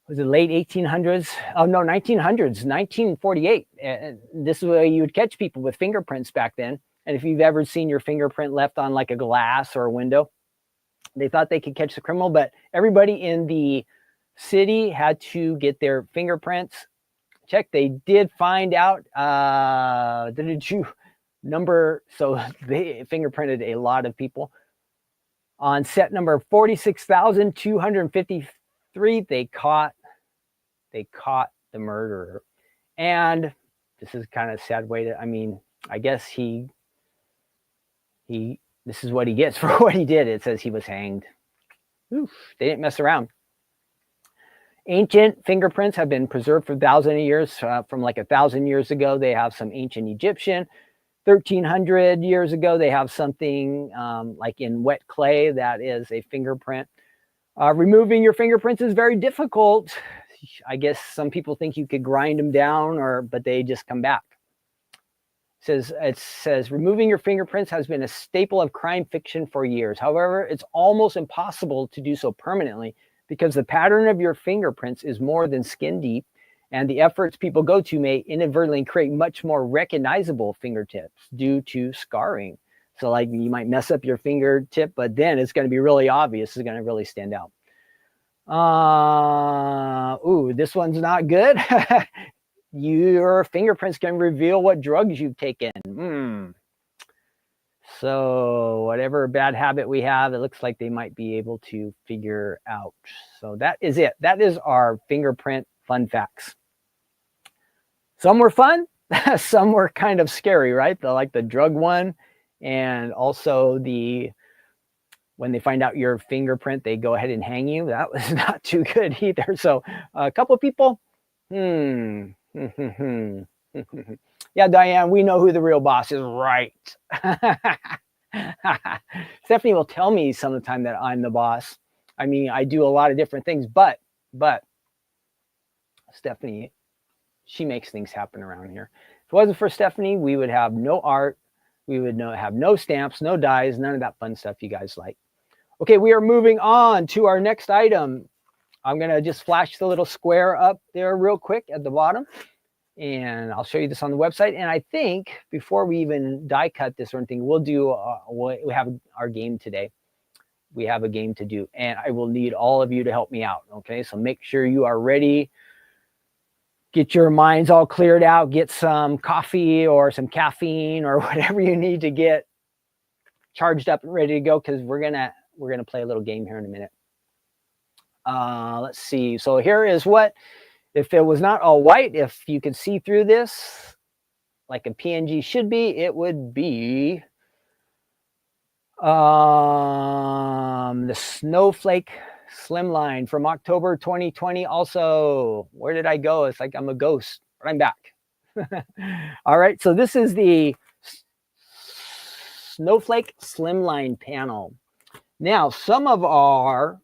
Speaker 1: late 1800s? Oh, no, 1900s, 1948. And this is where you would catch people with fingerprints back then. And if you've ever seen your fingerprint left on like a glass or a window, they thought they could catch the criminal, but everybody in the city had to get their fingerprints checked. They did find out, so they fingerprinted a lot of people. On set number 46,253, they caught the murderer. And this is kind of a sad way I guess this is what he gets for what he did. It says he was hanged. Oof, they didn't mess around. Ancient fingerprints have been preserved for thousands of years. From like 1,000 years ago, they have some ancient Egyptian. 1,300 years ago, they have something like in wet clay that is a fingerprint. Removing your fingerprints is very difficult. I guess some people think you could grind them down, but they just come back. It says removing your fingerprints has been a staple of crime fiction for years. However, it's almost impossible to do so permanently because the pattern of your fingerprints is more than skin deep, and the efforts people go to may inadvertently create much more recognizable fingertips due to scarring. So like you might mess up your fingertip, but then it's going to be really obvious. It's going to really stand out. This one's not good. Your fingerprints can reveal what drugs you've taken. So whatever bad habit we have, it looks like they might be able to figure out. So that is it. That is our fingerprint fun facts. Some were fun. Some were kind of scary, right? Like the drug one. And also when they find out your fingerprint, they go ahead and hang you. That was not too good either. So a couple of people, yeah, Diane, we know who the real boss is, right? Stephanie will tell me some of the time that I'm the boss. I do a lot of different things, but Stephanie, she makes things happen around here. If it wasn't for Stephanie, we would have no art. We would have no stamps, no dies, none of that fun stuff you guys like. Okay, we are moving on to our next item. I'm going to just flash the little square up there real quick at the bottom. And I'll show you this on the website. And I think before we even die cut this or anything, we'll do, we have our game today. We have a game to do. And I will need all of you to help me out. Okay, so make sure you are ready. Get your minds all cleared out. Get some coffee or some caffeine or whatever you need to get charged up and ready to go, because we're gonna play a little game here in a minute. Let's see. So here is what If it was not all white, if you could see through this like a PNG should be, it would be the Snowflake Slimline from October 2020. Also, where did I go? It's like I'm a ghost, but I'm back. All right, so this is the Snowflake Slimline Panel. Now, some of our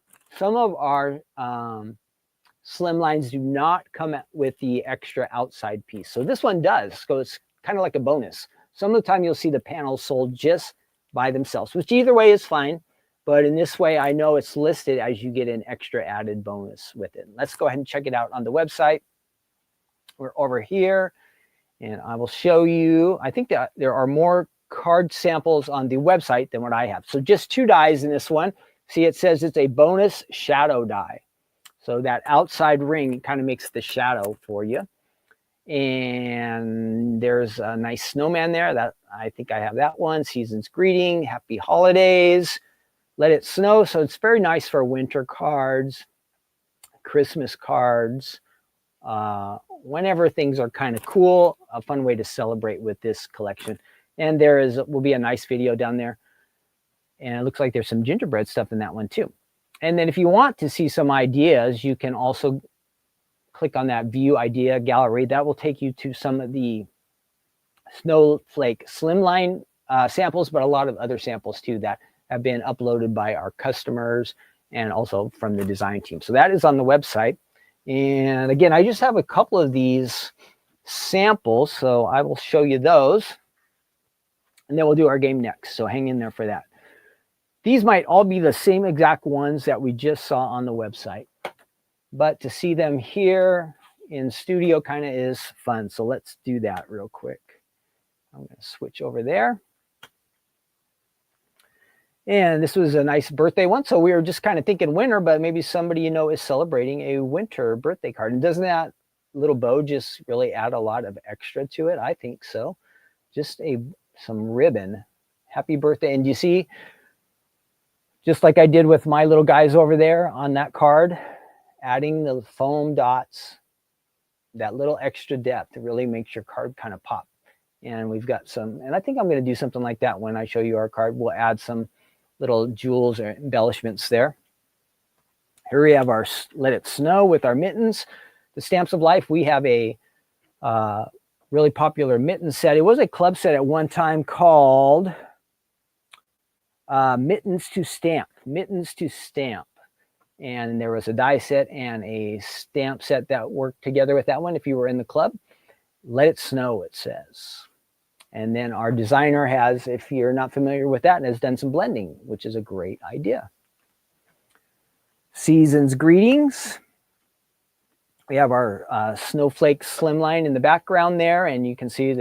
Speaker 1: Slimlines do not come with the extra outside piece. So this one does, so it's kind of like a bonus. Some of the time you'll see the panels sold just by themselves, which either way is fine. But in this way, I know it's listed as you get an extra added bonus with it. Let's go ahead and check it out on the website. We're over here, and I will show you. I think that there are more card samples on the website than what I have. So just 2 dies in this one. See, it says it's a bonus shadow die. So that outside ring kind of makes the shadow for you. And there's a nice snowman there. That I think I have that one. Season's greeting, happy holidays, let it snow. So it's very nice for winter cards, Christmas cards, whenever things are kind of cool, a fun way to celebrate with this collection. And there will be a nice video down there. And it looks like there's some gingerbread stuff in that one too. And then if you want to see some ideas, you can also click on that view idea gallery. That will take you to some of the Snowflake Slimline samples, but a lot of other samples too that have been uploaded by our customers and also from the design team. So that is on the website. And again, I just have a couple of these samples, so I will show you those. And then we'll do our game next. So hang in there for that. These might all be the same exact ones that we just saw on the website, but to see them here in studio kind of is fun. So let's do that real quick. I'm going to switch over there. And this was a nice birthday one. So we were just kind of thinking winter, but maybe somebody you know is celebrating a winter birthday card. And doesn't that little bow just really add a lot of extra to it? I think so. Just some ribbon. Happy birthday. And you see, just like I did with my little guys over there on that card, adding the foam dots, that little extra depth really makes your card kind of pop. And we've got some, and I think I'm going to do something like that when I show you our card. We'll add some little jewels or embellishments there. Here we have our Let It Snow with our mittens. The Stamps of Life, we have a really popular mitten set. It was a club set at one time called Mittens to Stamp. Mittens to Stamp. And there was a die set and a stamp set that worked together with that one if you were in the club. Let It Snow, it says. And then our designer has, if you're not familiar with that, has done some blending, which is a great idea. Season's greetings. We have our Snowflake Slimline in the background there, and you can see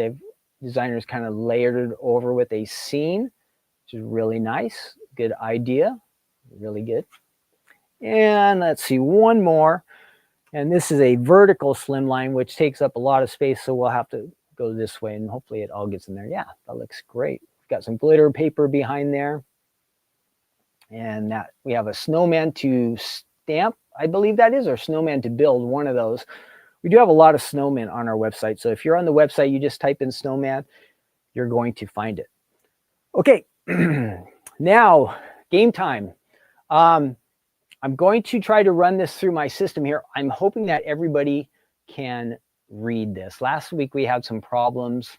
Speaker 1: designers kind of layered it over with a scene, which is really nice. Good idea. Really good. And let's see, one more. And this is a vertical slimline, which takes up a lot of space, so we'll have to go this way, and hopefully it all gets in there. Yeah, that looks great. Got some glitter paper behind there. And that we have a snowman to stamp, I believe that is, or snowman to build, one of those. We do have a lot of snowmen on our website, so if you're on the website, you just type in snowman, you're going to find it. Okay, now game time. I'm going to try to run this through my system here. I'm hoping that everybody can read this. Last week we had some problems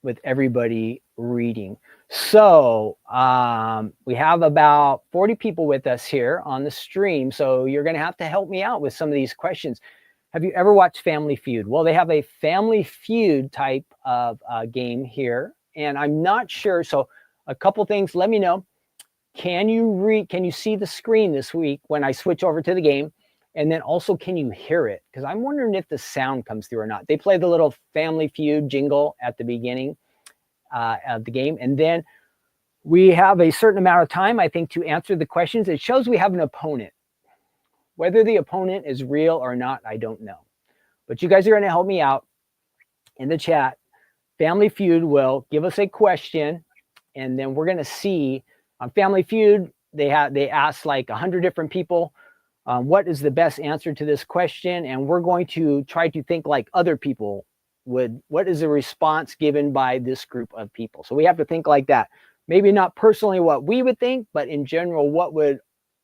Speaker 1: with everybody reading. So we have about 40 people with us here on the stream. So you're going to have to help me out with some of these questions. Have you ever watched Family Feud? Well, they have a Family Feud type of game here, and I'm not sure. So a couple things, let me know. Can you see the screen this week when I switch over to the game? And then also, can you hear it? Because I'm wondering if the sound comes through or not. They play the little Family Feud jingle at the beginning of the game. And then we have a certain amount of time, I think, to answer the questions. It shows we have an opponent. Whether the opponent is real or not, I don't know. But you guys are going to help me out in the chat. Family Feud will give us a question, and then we're going to see on Family Feud, they ask like 100 different people What is the best answer to this question? And we're going to try to think like other people would. What is the response given by this group of people? So we have to think like that. Maybe not personally what we would think, but in general, what would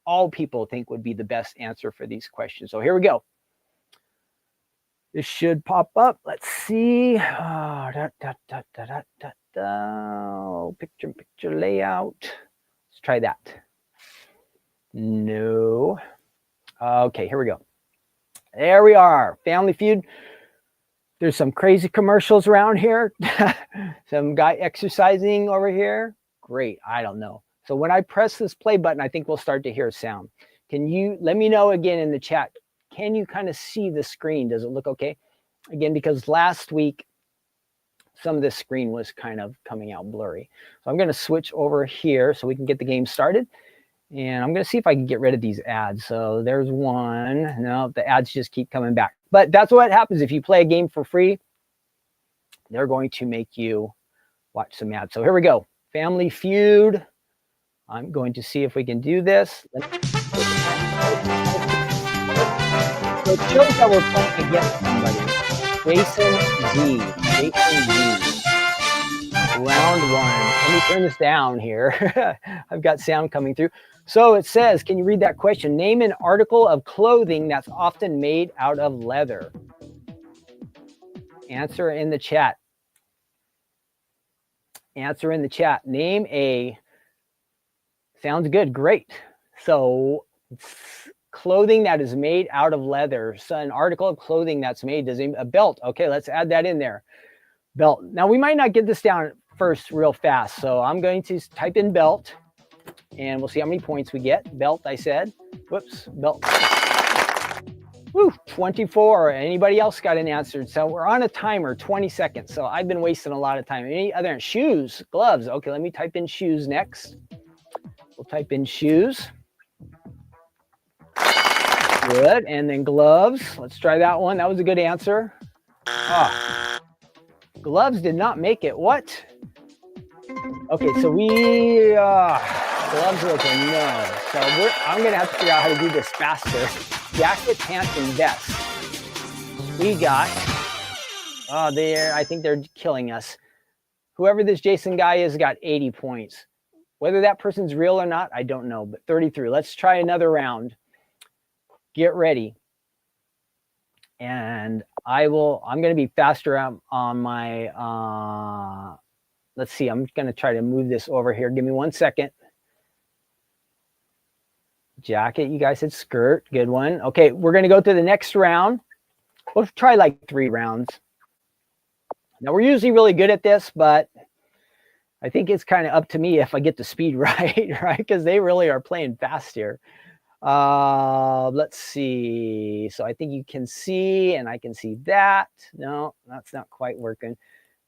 Speaker 1: all people think would be the best answer for these questions? So here we go. This should pop up. Let's see. Picture layout. Let's try that. No. Okay, here we go. There we are. Family Feud. There's some crazy commercials around here. Some guy exercising over here. Great. I don't know. So when I press this play button, I think we'll start to hear sound. Can you let me know again in the chat? Can you kind of see the screen? Does it look okay? Again, because last week, some of this screen was kind of coming out blurry. So I'm going to switch over here so we can get the game started. And I'm going to see if I can get rid of these ads. So there's one. No, the ads just keep coming back. But that's what happens if you play a game for free. They're going to make you watch some ads. So here we go. Family Feud. I'm going to see if we can do this. So it shows that we're playing against somebody. Jason Z. Round one. Let me turn this down here. I've got sound coming through. So it says, can you read that question? Name an article of clothing that's often made out of leather. Answer in the chat. Answer in the chat. Name a, sounds good, great. So clothing that is made out of leather. So an article of clothing that's made, a belt. Okay, let's add that in there. Belt. Now we might not get this down first real fast. So I'm going to type in belt and we'll see how many points we get. Belt, I said. Whoops, belt. Woo, 24. Anybody else got an answer? So we're on a timer, 20 seconds. So I've been wasting a lot of time. Any other shoes, gloves? Okay, let me type in shoes next. We'll type in shoes. Good, and then gloves. Let's try that one. That was a good answer. Oh, gloves did not make it. What? Okay, so we gloves was a no. So I'm gonna have to figure out how to do this faster. Jacket, pants, and vest. We got. Oh, I think they're killing us. Whoever this Jason guy is got 80 points. Whether that person's real or not, I don't know. But 33. Let's try another round. Get ready. And I'm going to be faster on my, let's see, I'm going to try to move this over here. Give me 1 second. Jacket, you guys said skirt. Good one. Okay, we're going to go to the next round. We'll try like 3 rounds. Now, we're usually really good at this, but I think it's kind of up to me if I get the speed right, right? Because they really are playing fast here. Let's see. So I think you can see, and I can see that. No, that's not quite working.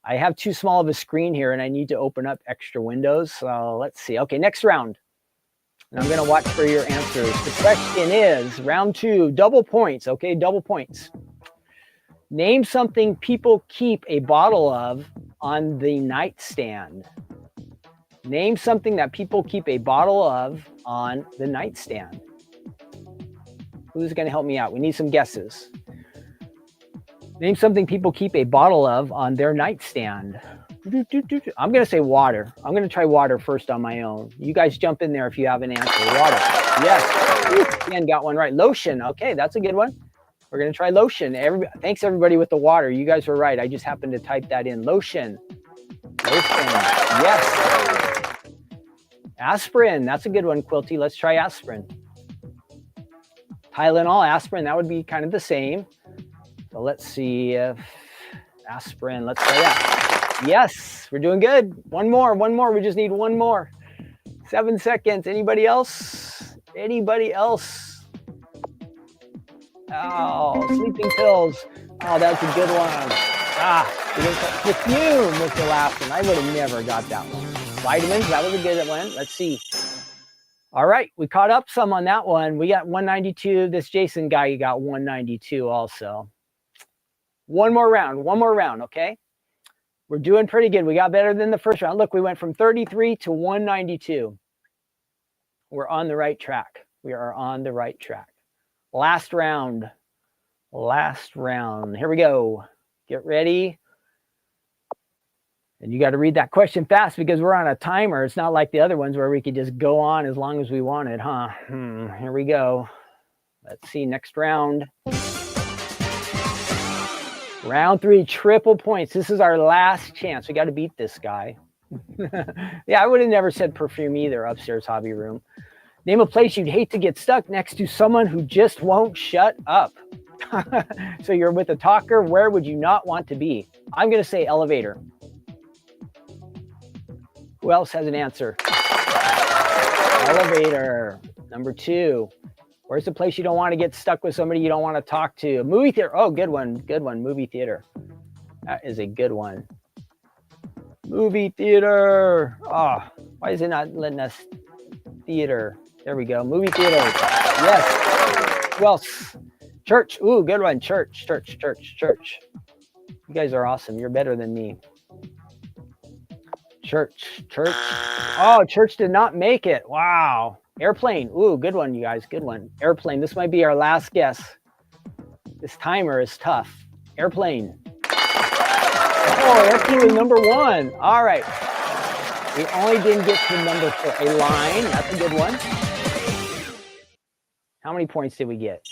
Speaker 1: I have too small of a screen here, and I need to open up extra windows. So let's see. Okay, next round. And I'm going to watch for your answers. The question is, round 2, double points. Okay, double points. Name something people keep a bottle of on the nightstand. Name something that people keep a bottle of on the nightstand. Who's going to help me out? We need some guesses. Name something people keep a bottle of on their nightstand. I'm going to say water. I'm going to try water first on my own. You guys jump in there if you have an answer. Water. Yes. Again, got one right. Lotion. Okay, that's a good one. We're going to try lotion. Thanks, everybody, with the water. You guys were right. I just happened to type that in. Lotion. Lotion. Yes. Aspirin. That's a good one, Quilty. Let's try aspirin. Tylenol, aspirin. That would be kind of the same. So let's see if aspirin. Let's try that. Yes, we're doing good. One more. We just need one more. 7 seconds. Anybody else? Anybody else? Oh, sleeping pills. Oh, that's a good one. Perfume was the last one. I would have never got that one. Vitamins, that was a good one. Let's see. All right, we caught up some on that one. We got 192. This Jason guy, you got 192 also. One more round, okay? We're doing pretty good. We got better than the first round. Look, we went from 33 to 192. We're on the right track. We are on the right track. Last round. Last round. Here we go. Get ready. And you got to read that question fast because we're on a timer. It's not like the other ones where we could just go on as long as we wanted, huh? Here we go. Let's see, next round. Round 3, triple points. This is our last chance. We got to beat this guy. Yeah, I would have never said perfume either, upstairs hobby room. Name a place you'd hate to get stuck next to someone who just won't shut up. So you're with a talker. Where would you not want to be? I'm going to say elevator. Who else has an answer? Elevator. Number 2. Where's the place you don't want to get stuck with somebody you don't want to talk to? Movie theater. Oh, good one. Good one. Movie theater. That is a good one. Movie theater. Oh, why is it not letting us theater? There we go. Movie theater. Yes. Who else? Church. Ooh, good one. Church. You guys are awesome. You're better than me. Church. Oh, church did not make it. Wow. Airplane. Ooh, good one, you guys. Good one. Airplane. This might be our last guess. This timer is tough. Airplane. Oh, airplane was number 1. All right. We only didn't get to number 4. A line. That's a good one. How many points did we get?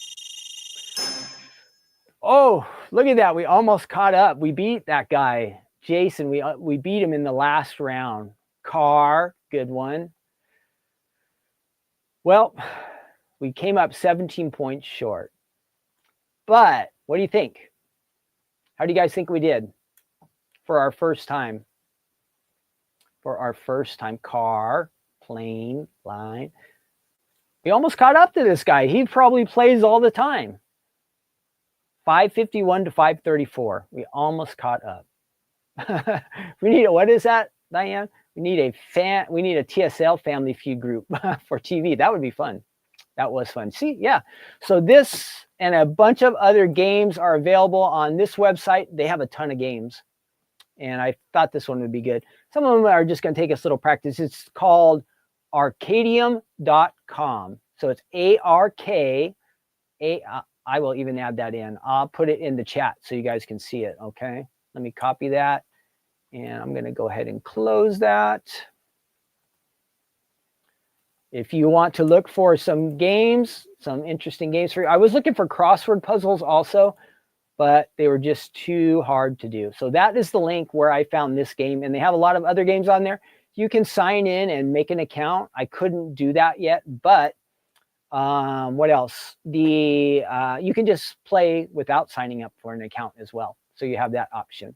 Speaker 1: Oh, look at that. We almost caught up. We beat that guy. Jason, we beat him in the last round. Car, good one. Well, we came up 17 points short. But what do you think? How do you guys think we did for our first time? For our first time, car, plane, line. We almost caught up to this guy. He probably plays all the time. 551 to 534. We almost caught up. We need what is that, Diane? We need a TSL Family Feud group for TV. That would be fun. That was fun. See, yeah. So this and a bunch of other games are available on this website. They have a ton of games, and I thought this one would be good. Some of them are just going to take us a little practice. It's called Arcadium.com. So it's ARK. I will even add that in. I'll put it in the chat so you guys can see it. Okay. Let me copy that. And I'm going to go ahead and close that. If you want to look for some games, some interesting games for you. I was looking for crossword puzzles also, but they were just too hard to do. So that is the link where I found this game. And they have a lot of other games on there. You can sign in and make an account. I couldn't do that yet, but what else? You can just play without signing up for an account as well. So you have that option.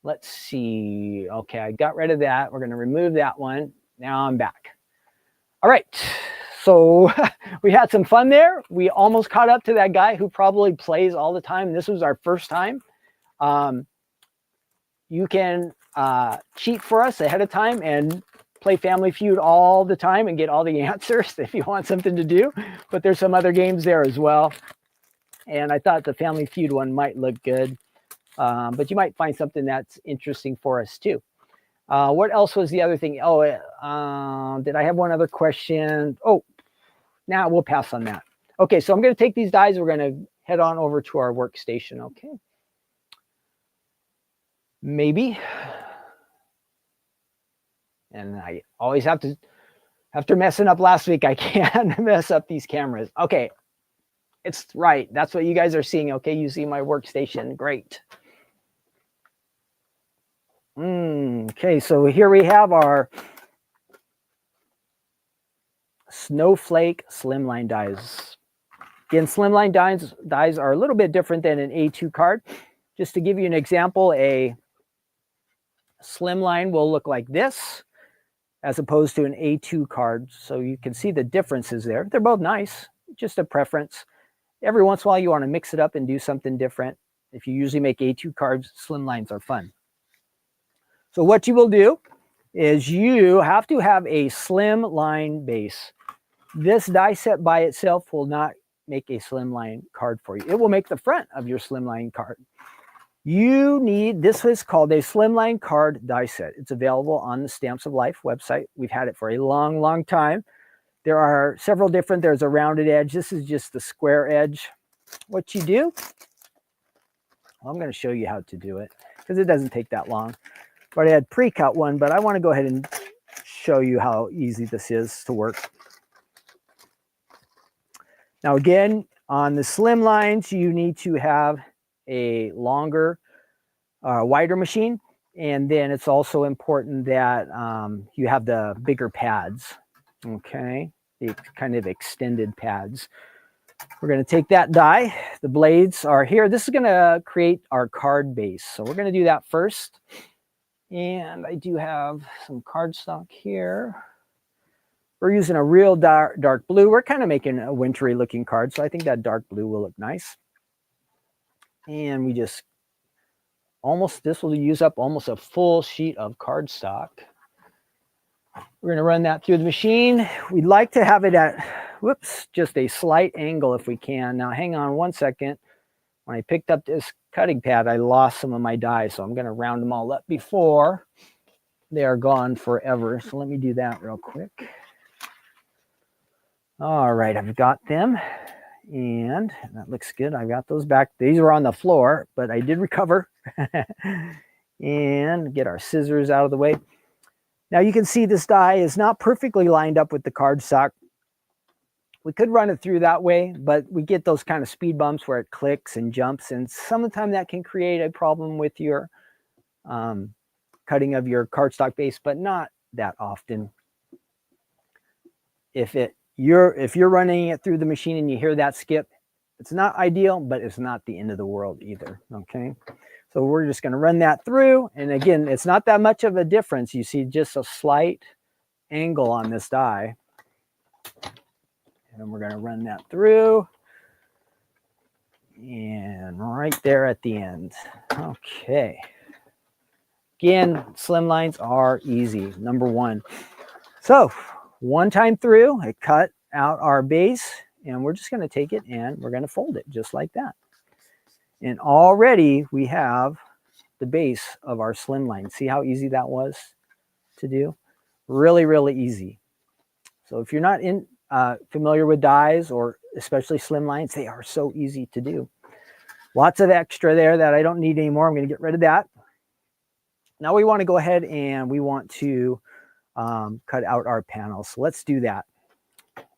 Speaker 1: Let's see. Okay, I got rid of that. We're going to remove that one. Now I'm back. All right. So we had some fun there. We almost caught up to that guy who probably plays all the time. This was our first time. You can cheat for us ahead of time and play Family Feud all the time and get all the answers if you want something to do. But there's some other games there as well. And I thought the Family Feud one might look good. But you might find something that's interesting for us too. What else was the other thing? Oh, did I have one other question? Oh, now we'll pass on that. Okay, so I'm going to take these dies. We're going to head on over to our workstation. Okay. Maybe. And I always have to, after messing up last week, I can't mess up these cameras. Okay. It's right. That's what you guys are seeing. Okay, you see my workstation. Great. Okay, so here we have our Snowflake Slimline dies. Again, Slimline dies are a little bit different than an A2 card. Just to give you an example, a Slimline will look like this as opposed to an A2 card. So you can see the differences there. They're both nice, just a preference. Every once in a while, you want to mix it up and do something different. If you usually make A2 cards, Slimlines are fun. So what you will do is you have to have a slim line base. This die set by itself will not make a slimline card for you. It will make the front of your slimline card. You need, this is called a slimline card die set. It's available on the Stamps of Life website. We've had it for a long, long time. There are several different, there's a rounded edge. This is just the square edge. What you do, well, I'm going to show you how to do it because it doesn't take that long. But I had pre-cut one, but I want to go ahead and show you how easy this is to work. Now again, on the slim lines, you need to have a longer, wider machine. And then it's also important that you have the bigger pads, okay? The kind of extended pads. We're going to take that die. The blades are here. This is going to create our card base. So we're going to do that first. And I do have some cardstock here. We're using a real dark blue. We're kind of making a wintry looking card, so I think that dark blue will look nice. And we just this will use up almost a full sheet of cardstock. We're going to run that through the machine. We'd like to have it at, just a slight angle if we can. Now hang on one second. When I picked up this cutting pad, I lost some of my dies, so I'm going to round them all up before they are gone forever. So let me do that real quick. All right, I've got them, and that looks good. I got those back. These were on the floor, but I did recover. And get our scissors out of the way. Now you can see this die is not perfectly lined up with the cardstock. We could run it through that way, but we get those kind of speed bumps where it clicks and jumps, and some of the time that can create a problem with your cutting of your cardstock base, but not that often. If you're running it through the machine and you hear that skip, it's not ideal, but it's not the end of the world either, okay? So we're just going to run that through, and again, it's not that much of a difference. You see just a slight angle on this die. And we're going to run that through. And right there at the end. Okay. Again, slim lines are easy, number one. So one time through, I cut out our base, and we're just going to take it and we're going to fold it just like that. And already we have the base of our slim line. See how easy that was to do? Really, really easy. So if you're not familiar with dies, or especially slim lines, they are so easy to do. Lots of extra there that I don't need anymore. I'm going to get rid of that. Now we want to go ahead and we want to cut out our panels. So let's do that.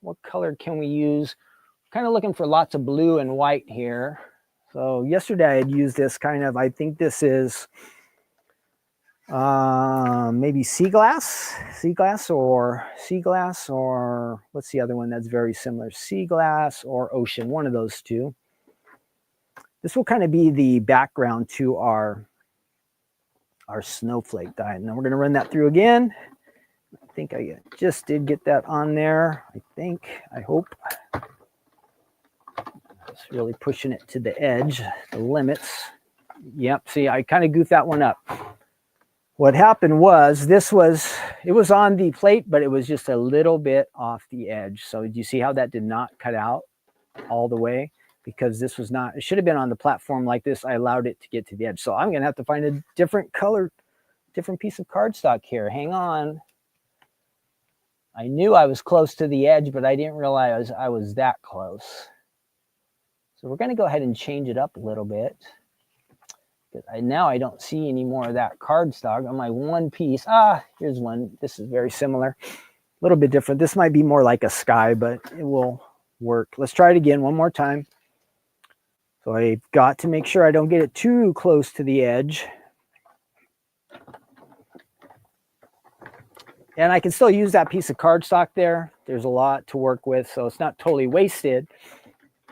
Speaker 1: What color can we use? Kind of looking for lots of blue and white here. So yesterday I had used this kind of, I think this is maybe sea glass, or what's the other one that's very similar? Sea glass or ocean, one of those two. This will kind of be the background to our snowflake die. And then we're going to run that through again. I think I just did get that on there. I hope. Just really pushing it to the edge, the limits. Yep, see, I kind of goofed that one up. What happened was, it was on the plate, but it was just a little bit off the edge. So do you see how that did not cut out all the way? Because this was not, it should have been on the platform like this. I allowed it to get to the edge. So I'm going to have to find a different color, different piece of cardstock here. Hang on. I knew I was close to the edge, but I didn't realize I was that close. So we're going to go ahead and change it up a little bit. Now I don't see any more of that cardstock on my one piece. Here's one. This is very similar. A little bit different. This might be more like a sky, but it will work. Let's try it again one more time. So I've got to make sure I don't get it too close to the edge. And I can still use that piece of cardstock there. There's a lot to work with, so it's not totally wasted.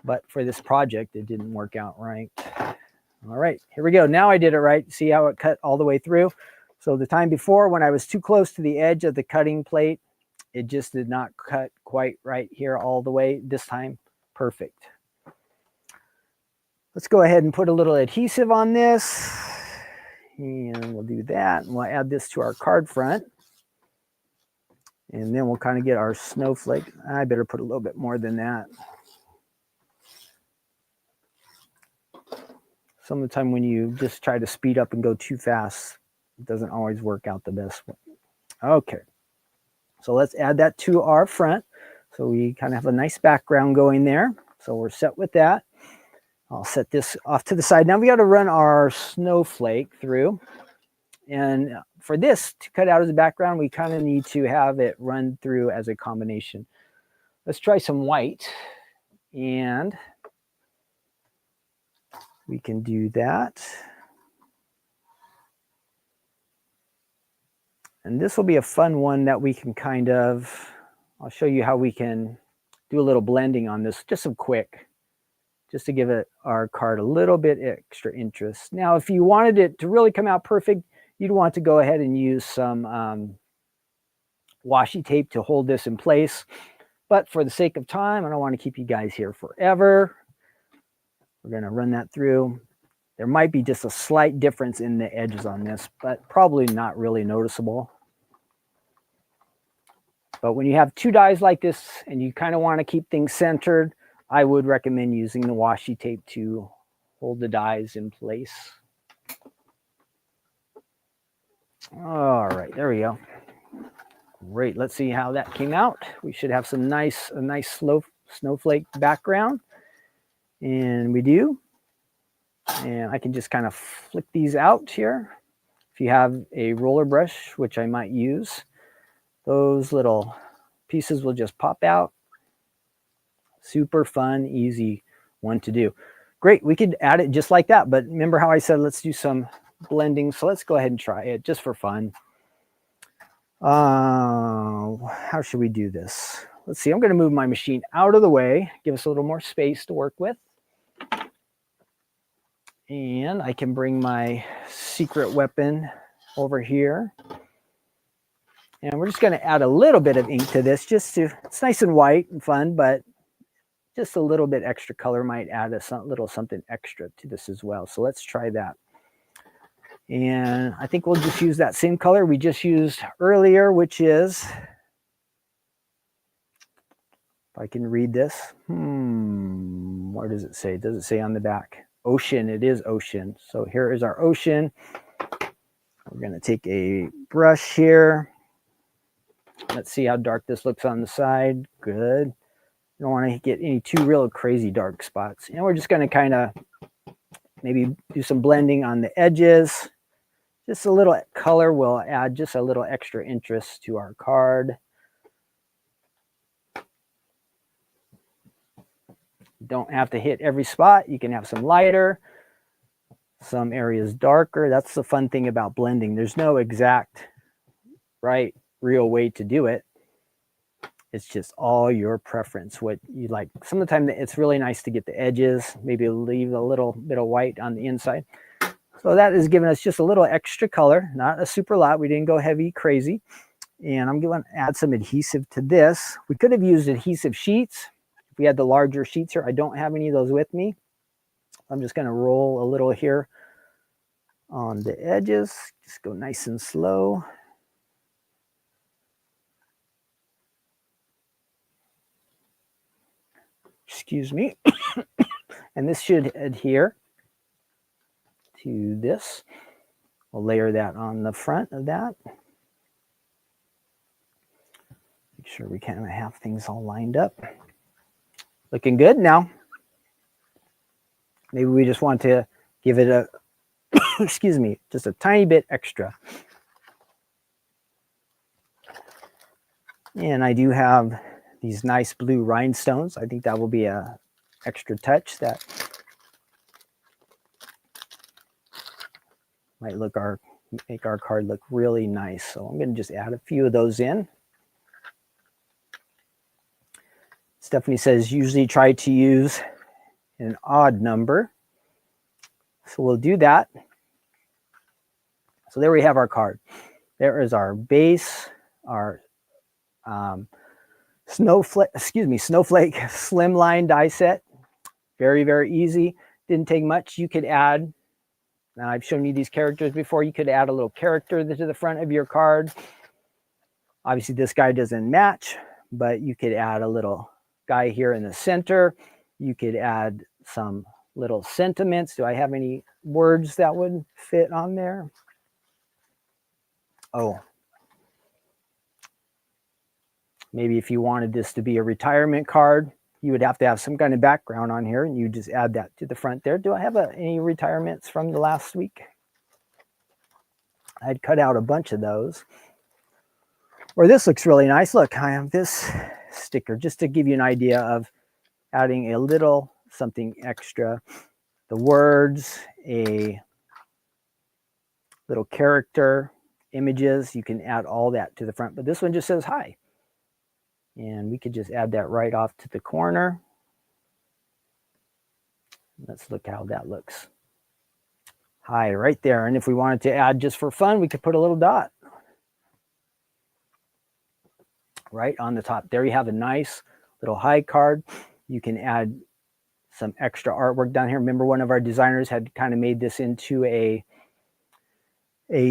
Speaker 1: But for this project, it didn't work out right. All right, here we go. Now I did it right. See how it cut all the way through? So the time before, when I was too close to the edge of the cutting plate, it just did not cut quite right here all the way. This time, perfect. Let's go ahead and put a little adhesive on this. And we'll do that. And we'll add this to our card front. And then we'll kind of get our snowflake. I better put a little bit more than that. Some of the time when you just try to speed up and go too fast, it doesn't always work out the best way. Okay, so let's add that to our front. So we kind of have a nice background going there. So we're set with that. I'll set this off to the side. Now we got to run our snowflake through. And for this to cut out as a background, we kind of need to have it run through as a combination. Let's try some white. And we can do that. And this will be a fun one that we can kind of, I'll show you how we can do a little blending on this, just some quick, just to give our card a little bit extra interest. Now, if you wanted it to really come out perfect, you'd want to go ahead and use some washi tape to hold this in place. But for the sake of time, I don't want to keep you guys here forever. We're going to run that through. There might be just a slight difference in the edges on this, but probably not really noticeable. But when you have two dies like this and you kind of want to keep things centered, I would recommend using the washi tape to hold the dies in place. All right, there we go. Great, let's see how that came out. We should have some a nice snowflake background. And we do. And I can just kind of flick these out here. If you have a roller brush, which I might use, those little pieces will just pop out. Super fun, easy one to do. Great, we could add it just like that, but remember how I said let's do some blending, so let's go ahead and try it just for fun. How should we do this? Let's see, I'm going to move my machine out of the way, give us a little more space to work with. And I can bring my secret weapon over here. And we're just going to add a little bit of ink to this, it's nice and white and fun, but just a little bit extra color might add a little something extra to this as well. So let's try that. And I think we'll just use that same color we just used earlier, which is, if I can read this, where does it say? Does it say on the back? Ocean, it is ocean. So here is our ocean. We're going to take a brush here. Let's see how dark this looks on the side. Good. You don't want to get any too real crazy dark spots. And we're just going to kind of maybe do some blending on the edges. Just a little color will add just a little extra interest to our card. You don't have to hit every spot. You can have some lighter, some areas darker. That's the fun thing about blending. There's no exact real way to do it. It's just all your preference, what you like. Some of the time it's really nice to get the edges, maybe leave a little bit of white on the inside. So that is giving us just a little extra color, not a super lot. We didn't go heavy crazy. And I'm going to add some adhesive to this. We could have used adhesive sheets. If we had the larger sheets here, I don't have any of those with me. I'm just going to roll a little here on the edges. Just go nice and slow. Excuse me. And this should adhere to this. We'll layer that on the front of that. Make sure we kind of have things all lined up. Looking good. Now, maybe we just want to give it a, excuse me, just a tiny bit extra. And I do have these nice blue rhinestones. I think that will be a extra touch that might make our card look really nice. So I'm going to just add a few of those in. Stephanie says usually try to use an odd number. So we'll do that. So there we have our card. There is our base, our Snowflake Slimline die set. Very, very easy. Didn't take much. You could add, now I've shown you these characters before, you could add a little character to the front of your card. Obviously this guy doesn't match, but you could add a little guy here in the center. You could add some little sentiments. Do I have any words that would fit on there? Oh, Maybe if you wanted this to be a retirement card, you would have to have some kind of background on here, and you just add that to the front there. Do I have any retirements from the last week? I'd cut out a bunch of those. Or this looks really nice. Look, I have this sticker just to give you an idea of adding a little something extra. The words, a little character, images, you can add all that to the front. But this one just says hi. And we could just add that right off to the corner. Let's look how that looks. Hi, right there. And if we wanted to add just for fun, we could put a little dot right on the top. There you have a nice little hi card. You can add some extra artwork down here. Remember, one of our designers had kind of made this into a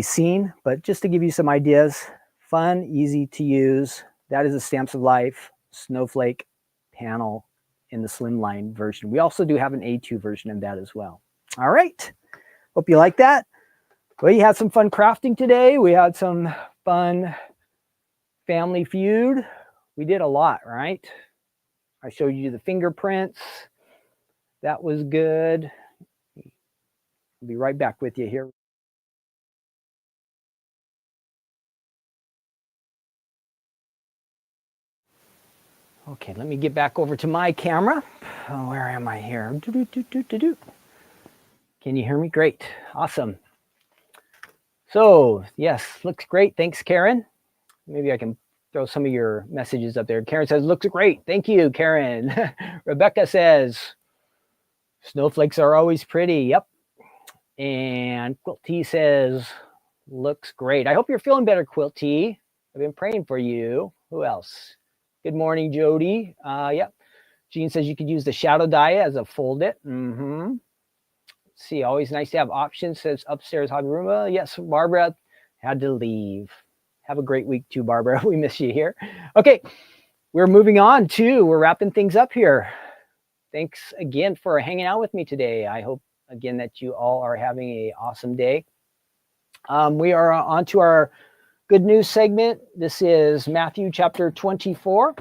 Speaker 1: scene, but just to give you some ideas, fun, easy to use. That is a Stamps of Life Snowflake panel in the Slimline version. We also do have an A2 version of that as well. All right. Hope you like that. Well, you had some fun crafting today. We had some fun Family Feud. We did a lot, right? I showed you the fingerprints. That was good. I'll be right back with you here. Okay, let me get back over to my camera. Oh, where am I here? Can you hear me? Great. Awesome. So, yes, looks great. Thanks, Karen. Maybe I can throw some of your messages up there. Karen says, looks great. Thank you, Karen. Rebecca says, snowflakes are always pretty. Yep. And Quilt T says, looks great. I hope you're feeling better, Quilt T. I've been praying for you. Who else? Good morning, Jody. Yep. Jean says you could use the shadow die as a fold it. Let's see, always nice to have options, says upstairs hobby room. Yes, Barbara had to leave. Have a great week too, Barbara. We miss you here. Okay, we're moving on too. We're wrapping things up here. Thanks again for hanging out with me today. I hope, again, that you all are having an awesome day. We are on to our good news segment. This is Matthew chapter 24.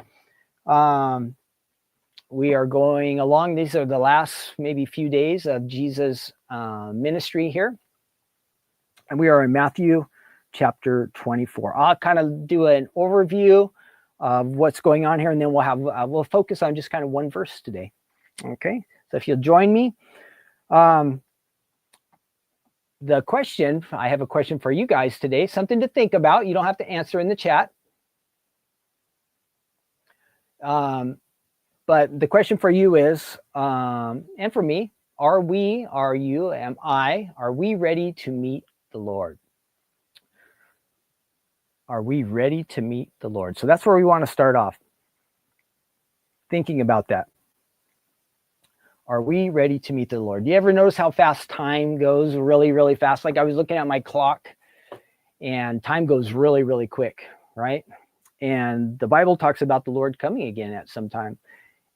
Speaker 1: We are going along. These are the last maybe few days of Jesus' ministry here. And we are in Matthew chapter 24. I'll kind of do an overview of what's going on here, and then we'll focus on just kind of one verse today. Okay, so if you'll join me. The question, I have a question for you guys today, something to think about. You don't have to answer in the chat. But the question for you is, and for me, are we ready to meet the Lord? Are we ready to meet the Lord? So that's where we want to start off, thinking about that. Are we ready to meet the Lord? Do you ever notice how fast time goes? Really, really fast. Like I was looking at my clock, and time goes really, really quick, right? And the Bible talks about the Lord coming again at some time.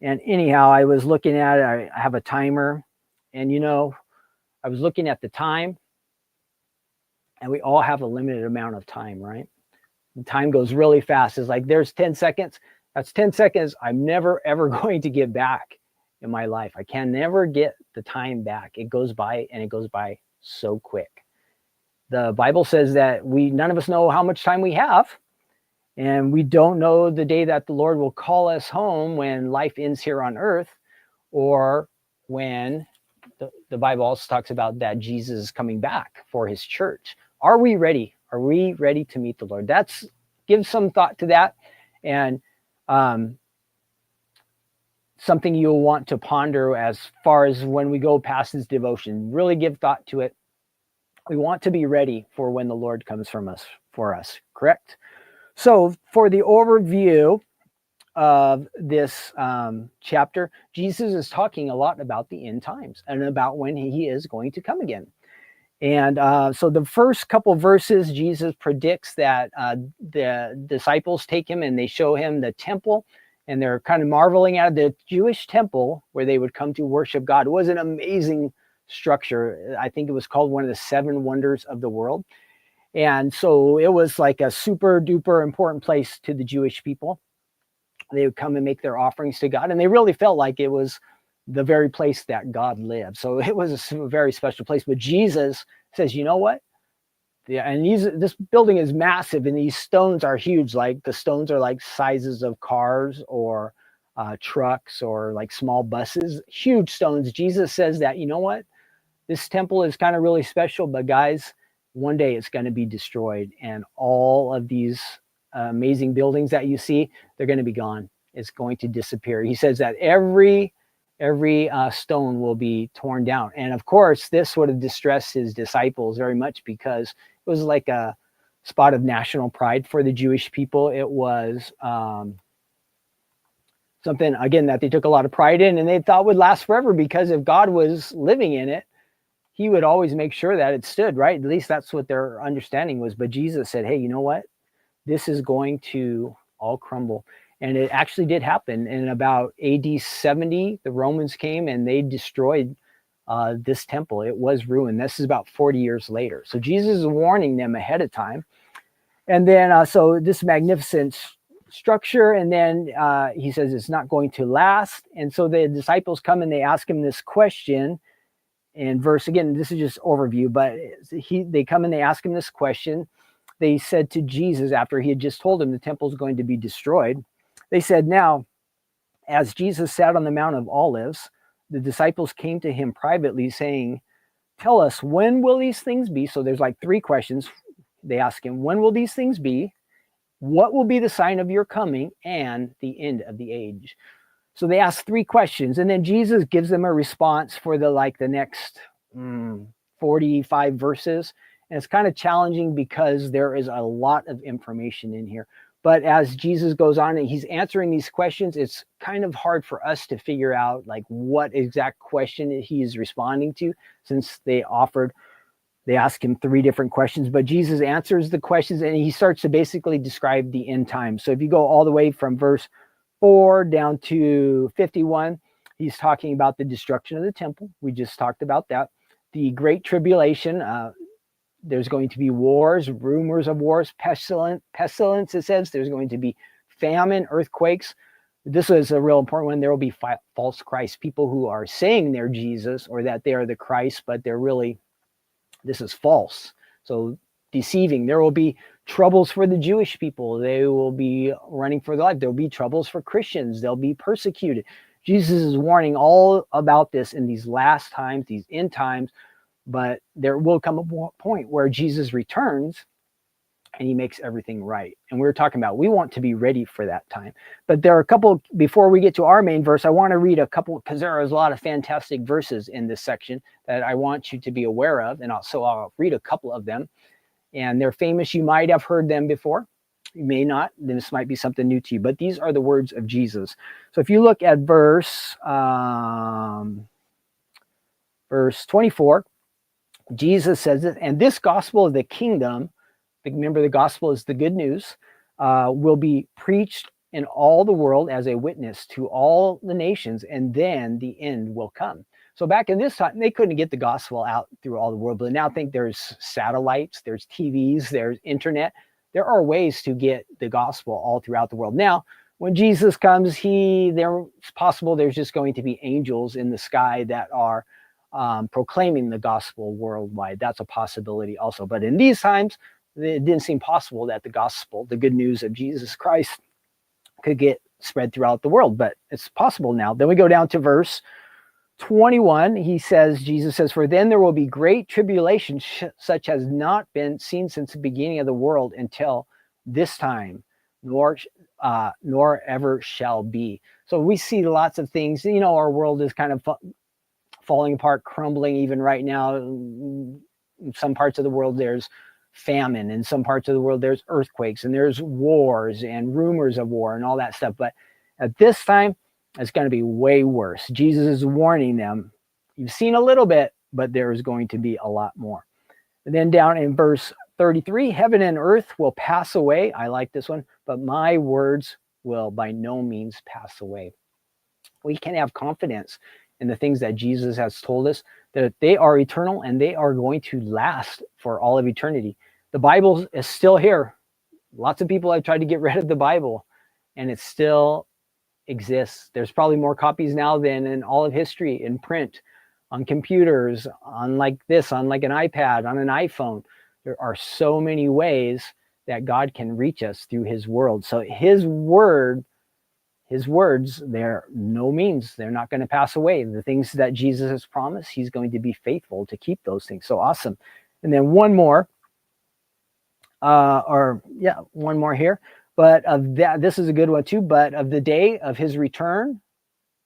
Speaker 1: And anyhow, I was looking at it. I have a timer, and I was looking at the time, and we all have a limited amount of time, right? And time goes really fast. It's like there's 10 seconds. That's 10 seconds I'm never, ever going to get back in my life. I can never get the time back. It goes by, and it goes by so quick. The Bible says that none of us know how much time we have, and we don't know the day that the Lord will call us home when life ends here on earth, or when the Bible also talks about that Jesus is coming back for his church. Are we ready? Are we ready to meet the Lord? Give some thought to that, and something you'll want to ponder as far as when we go past this devotion. Really give thought to it. We want to be ready for when the Lord comes for us, correct? So for the overview of this chapter, Jesus is talking a lot about the end times and about when he is going to come again. And so the first couple verses, Jesus predicts that the disciples take him and they show him the temple, and they're kind of marveling at the Jewish temple where they would come to worship God. It was an amazing structure. I think it was called one of the 7 wonders of the world. And so it was like a super duper important place to the Jewish people. They would come and make their offerings to God, and they really felt like it was the very place that God lived. So it was a very special place. But Jesus says, you know what? Yeah, and this building is massive, and these stones are huge. Like the stones are like sizes of cars or trucks or like small buses, huge stones. Jesus says that, you know what? This temple is kind of really special, but guys, one day it's going to be destroyed, and all of these amazing buildings that you see, they're going to be gone. It's going to disappear. He says that every stone will be torn down, and of course, this would have distressed his disciples very much because it was like a spot of national pride for the Jewish people. It was something, again, that they took a lot of pride in, and they thought would last forever, because if God was living in it, he would always make sure that it stood, right? At least that's what their understanding was. But Jesus said, hey, you know what? This is going to all crumble. And it actually did happen. In about AD 70, the Romans came and they destroyed this temple. It was ruined. This is about 40 years later. So Jesus is warning them ahead of time. And then, so this magnificent structure, and then he says it's not going to last. And so the disciples come and they ask him this question. In verse, again, this is just overview, but they come and they ask him this question. They said to Jesus, after he had just told them the temple is going to be destroyed, they said, now, as Jesus sat on the Mount of Olives, the disciples came to him privately saying, tell us, when will these things be? So there's like three questions. They ask him, when will these things be? What will be the sign of your coming and the end of the age? So they ask three questions, and then Jesus gives them a response for the next 45 verses. And it's kind of challenging because there is a lot of information in here. But as Jesus goes on and he's answering these questions, it's kind of hard for us to figure out like what exact question he is responding to, since they ask him three different questions. But Jesus answers the questions, and he starts to basically describe the end times. So if you go all the way from verse 4 down to 51, he's talking about the destruction of the temple. We just talked about that. The Great Tribulation, there's going to be wars, rumors of wars, pestilence, it says. There's going to be famine, earthquakes. This is a real important one. There will be false Christ, people who are saying they're Jesus or that they are the Christ, but this is false. So deceiving. There will be troubles for the Jewish people. They will be running for their life. There will be troubles for Christians. They'll be persecuted. Jesus is warning all about this in these last times, these end times, but there will come a point where Jesus returns and he makes everything right. And we're talking about, we want to be ready for that time. But there are a couple, before we get to our main verse, I want to read a couple, because there is a lot of fantastic verses in this section that I want you to be aware of. And so I'll read a couple of them. And they're famous. You might have heard them before. You may not. Then this might be something new to you. But these are the words of Jesus. So if you look at verse 24, Jesus says it, and this gospel of the kingdom, remember the gospel is the good news, will be preached in all the world as a witness to all the nations, and then the end will come. So back in this time, they couldn't get the gospel out through all the world, but now I think there's satellites, there's TVs, there's internet. There are ways to get the gospel all throughout the world. Now, when Jesus comes, it's possible there's just going to be angels in the sky that are proclaiming the gospel worldwide. That's a possibility also. But in these times, it didn't seem possible that the gospel, the good news of Jesus Christ, could get spread throughout the world, but it's possible now. Then we go down to verse 21. Jesus says, for then there will be great tribulation, such as not been seen since the beginning of the world until this time, nor ever shall be. So we see lots of things. Our world is kind of falling apart, crumbling even right now. In some parts of the world, there's famine. In some parts of the world, there's earthquakes, and there's wars and rumors of war and all that stuff. But at this time, it's going to be way worse. Jesus is warning them. You've seen a little bit, but there is going to be a lot more. And then down in verse 33, heaven and earth will pass away. I like this one, but my words will by no means pass away. We can have confidence in the things that Jesus has told us, that they are eternal and they are going to last for all of eternity. The Bible is still here. Lots of people have tried to get rid of the Bible, and it's still exists. There's probably more copies now than in all of history, in print, on computers, on like this, on like an iPad, on an iPhone. There are so many ways that God can reach us through his world. So his words, they're no means, they're not going to pass away. The things that Jesus has promised, he's going to be faithful to keep those things. So awesome. And then one more, one more here. But of that, this is a good one too. But of the day of his return,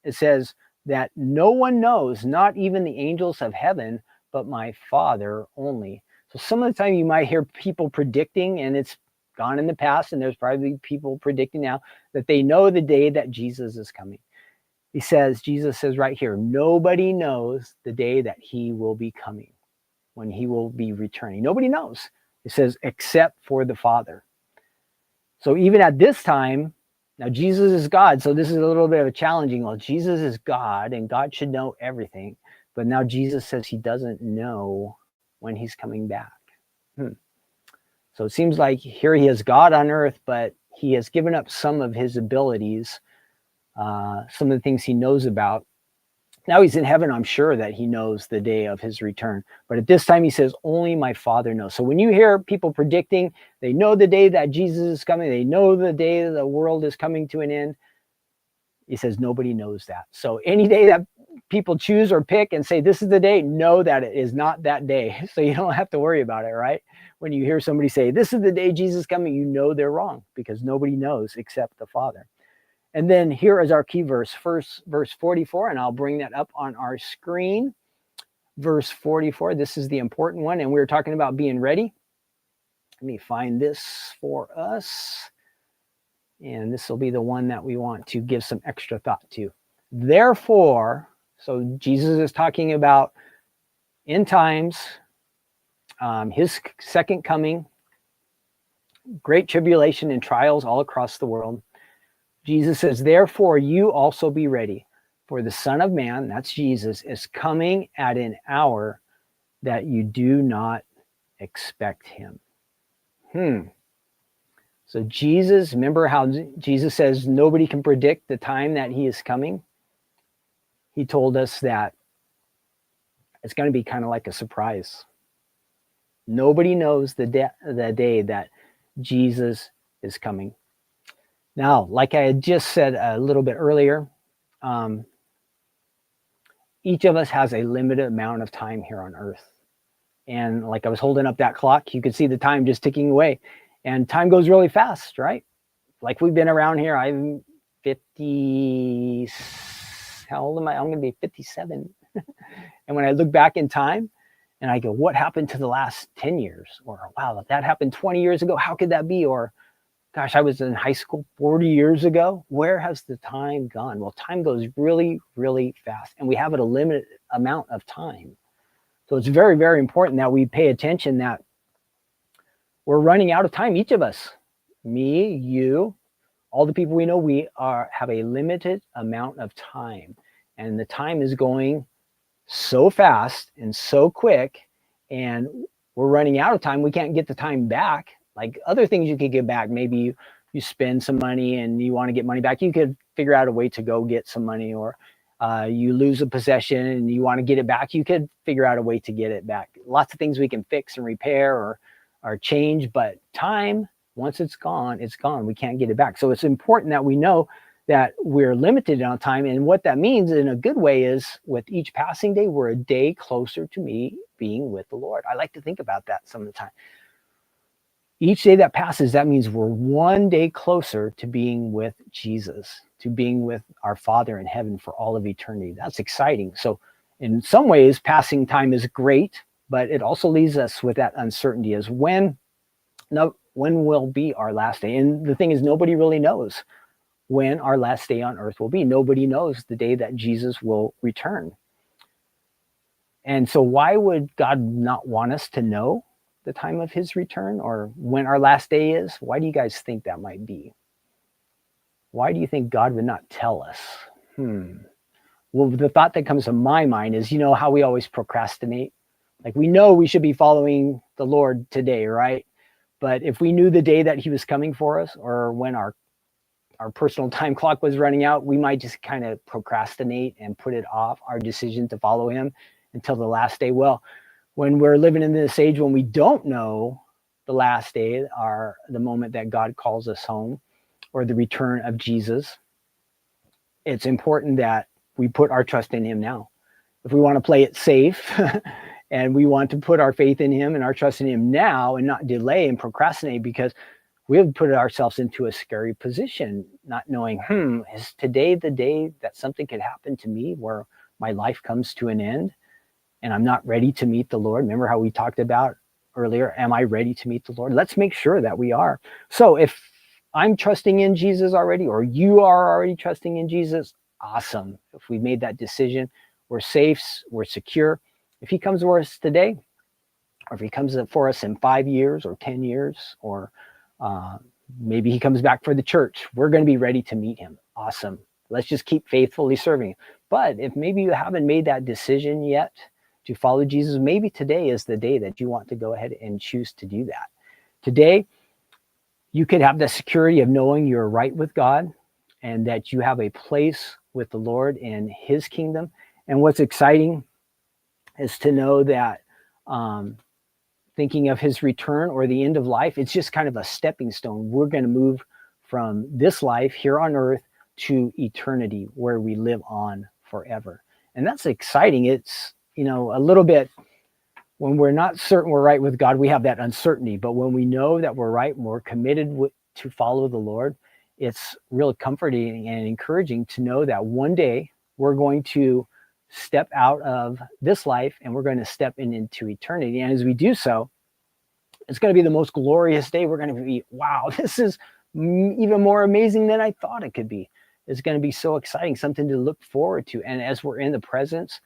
Speaker 1: it says that no one knows, not even the angels of heaven, but my Father only. So some of the time you might hear people predicting, and it's gone in the past, and there's probably people predicting now that they know the day that Jesus is coming. Jesus says right here, nobody knows the day that he will be coming, when he will be returning. Nobody knows. It says, except for the Father. So even at this time, now Jesus is God, so this is a little bit of a challenging one. Jesus is God, and God should know everything. But now Jesus says he doesn't know when he's coming back. So it seems like here he is God on earth, but he has given up some of his abilities, some of the things he knows about. Now he's in heaven, I'm sure that he knows the day of his return. But at this time he says, only my Father knows. So when you hear people predicting, they know the day that Jesus is coming, they know the day that the world is coming to an end, he says nobody knows that. So any day that people choose or pick and say this is the day, know that it is not that day. So you don't have to worry about it, right? When you hear somebody say this is the day Jesus is coming, you know they're wrong, because nobody knows except the Father. And then here is our key verse, verse 44, and I'll bring that up on our screen. Verse 44, this is the important one, and we were talking about being ready. Let me find this for us. And this will be the one that we want to give some extra thought to. Therefore, so Jesus is talking about end times, his second coming, great tribulation and trials all across the world. Jesus says, therefore, you also be ready, for the Son of Man, that's Jesus, is coming at an hour that you do not expect him. So Jesus, remember how Jesus says nobody can predict the time that he is coming? He told us that it's going to be kind of like a surprise. Nobody knows the day that Jesus is coming. Now, like I had just said a little bit earlier, each of us has a limited amount of time here on earth. And like I was holding up that clock, you could see the time just ticking away. And time goes really fast, right? Like we've been around here, I'm 50, how old am I? I'm going to be 57. And when I look back in time and I go, what happened to the last 10 years? Or wow, that happened 20 years ago. How could that be? Or gosh, I was in high school 40 years ago. Where has the time gone? Well, time goes really, really fast, and we have a limited amount of time. So it's very, very important that we pay attention that we're running out of time. Each of us, me, you, all the people we know, have a limited amount of time, and the time is going so fast and so quick, and we're running out of time. We can't get the time back. Like other things you could get back, maybe you spend some money and you want to get money back. You could figure out a way to go get some money, or you lose a possession and you want to get it back. You could figure out a way to get it back. Lots of things we can fix and repair or change, but time, once it's gone, it's gone. We can't get it back. So it's important that we know that we're limited on time. And what that means in a good way is with each passing day, we're a day closer to me being with the Lord. I like to think about that some of the time. Each day that passes, that means we're one day closer to being with Jesus, to being with our Father in heaven for all of eternity. That's exciting. So in some ways, passing time is great, but it also leaves us with that uncertainty as when will be our last day? And the thing is, nobody really knows when our last day on earth will be. Nobody knows the day that Jesus will return. And so why would God not want us to know the time of his return or when our last day is? Why do you guys think that might be? Why do you think God would not tell us? Well, the thought that comes to my mind is, you know how we always procrastinate? Like we know we should be following the Lord today, right? But if we knew the day that he was coming for us, or when our our personal time clock was running out, we might just kind of procrastinate and put it off, our decision to follow him until the last day. Well, when we're living in this age when we don't know the last day, or the moment that God calls us home, or the return of Jesus, it's important that we put our trust in him now. If we want to play it safe and we want to put our faith in him and our trust in him now and not delay and procrastinate, because we have put ourselves into a scary position, not knowing, is today the day that something could happen to me where my life comes to an end and I'm not ready to meet the Lord? Remember how we talked about earlier, am I ready to meet the Lord? Let's make sure that we are. So if I'm trusting in Jesus already, or you are already trusting in Jesus, awesome. If we made that decision, we're safe, we're secure. If he comes for us today, or if he comes for us in 5 years or 10 years, or maybe he comes back for the church, we're going to be ready to meet him. Awesome. Let's just keep faithfully serving. But if maybe you haven't made that decision yet to follow Jesus, maybe today is the day that you want to go ahead and choose to do that. Today, you could have the security of knowing you're right with God and that you have a place with the Lord in his kingdom. And what's exciting is to know that thinking of his return or the end of life, it's just kind of a stepping stone. We're going to move from this life here on earth to eternity, where we live on forever. And that's exciting. It's, a little bit, when we're not certain we're right with God, we have that uncertainty. But when we know that we're right and we're committed to follow the Lord, it's really comforting and encouraging to know that one day we're going to step out of this life and we're going to step into eternity. And as we do so, it's going to be the most glorious day. We're going to be, wow, this is even more amazing than I thought it could be. It's going to be so exciting, something to look forward to. And as we're in the presence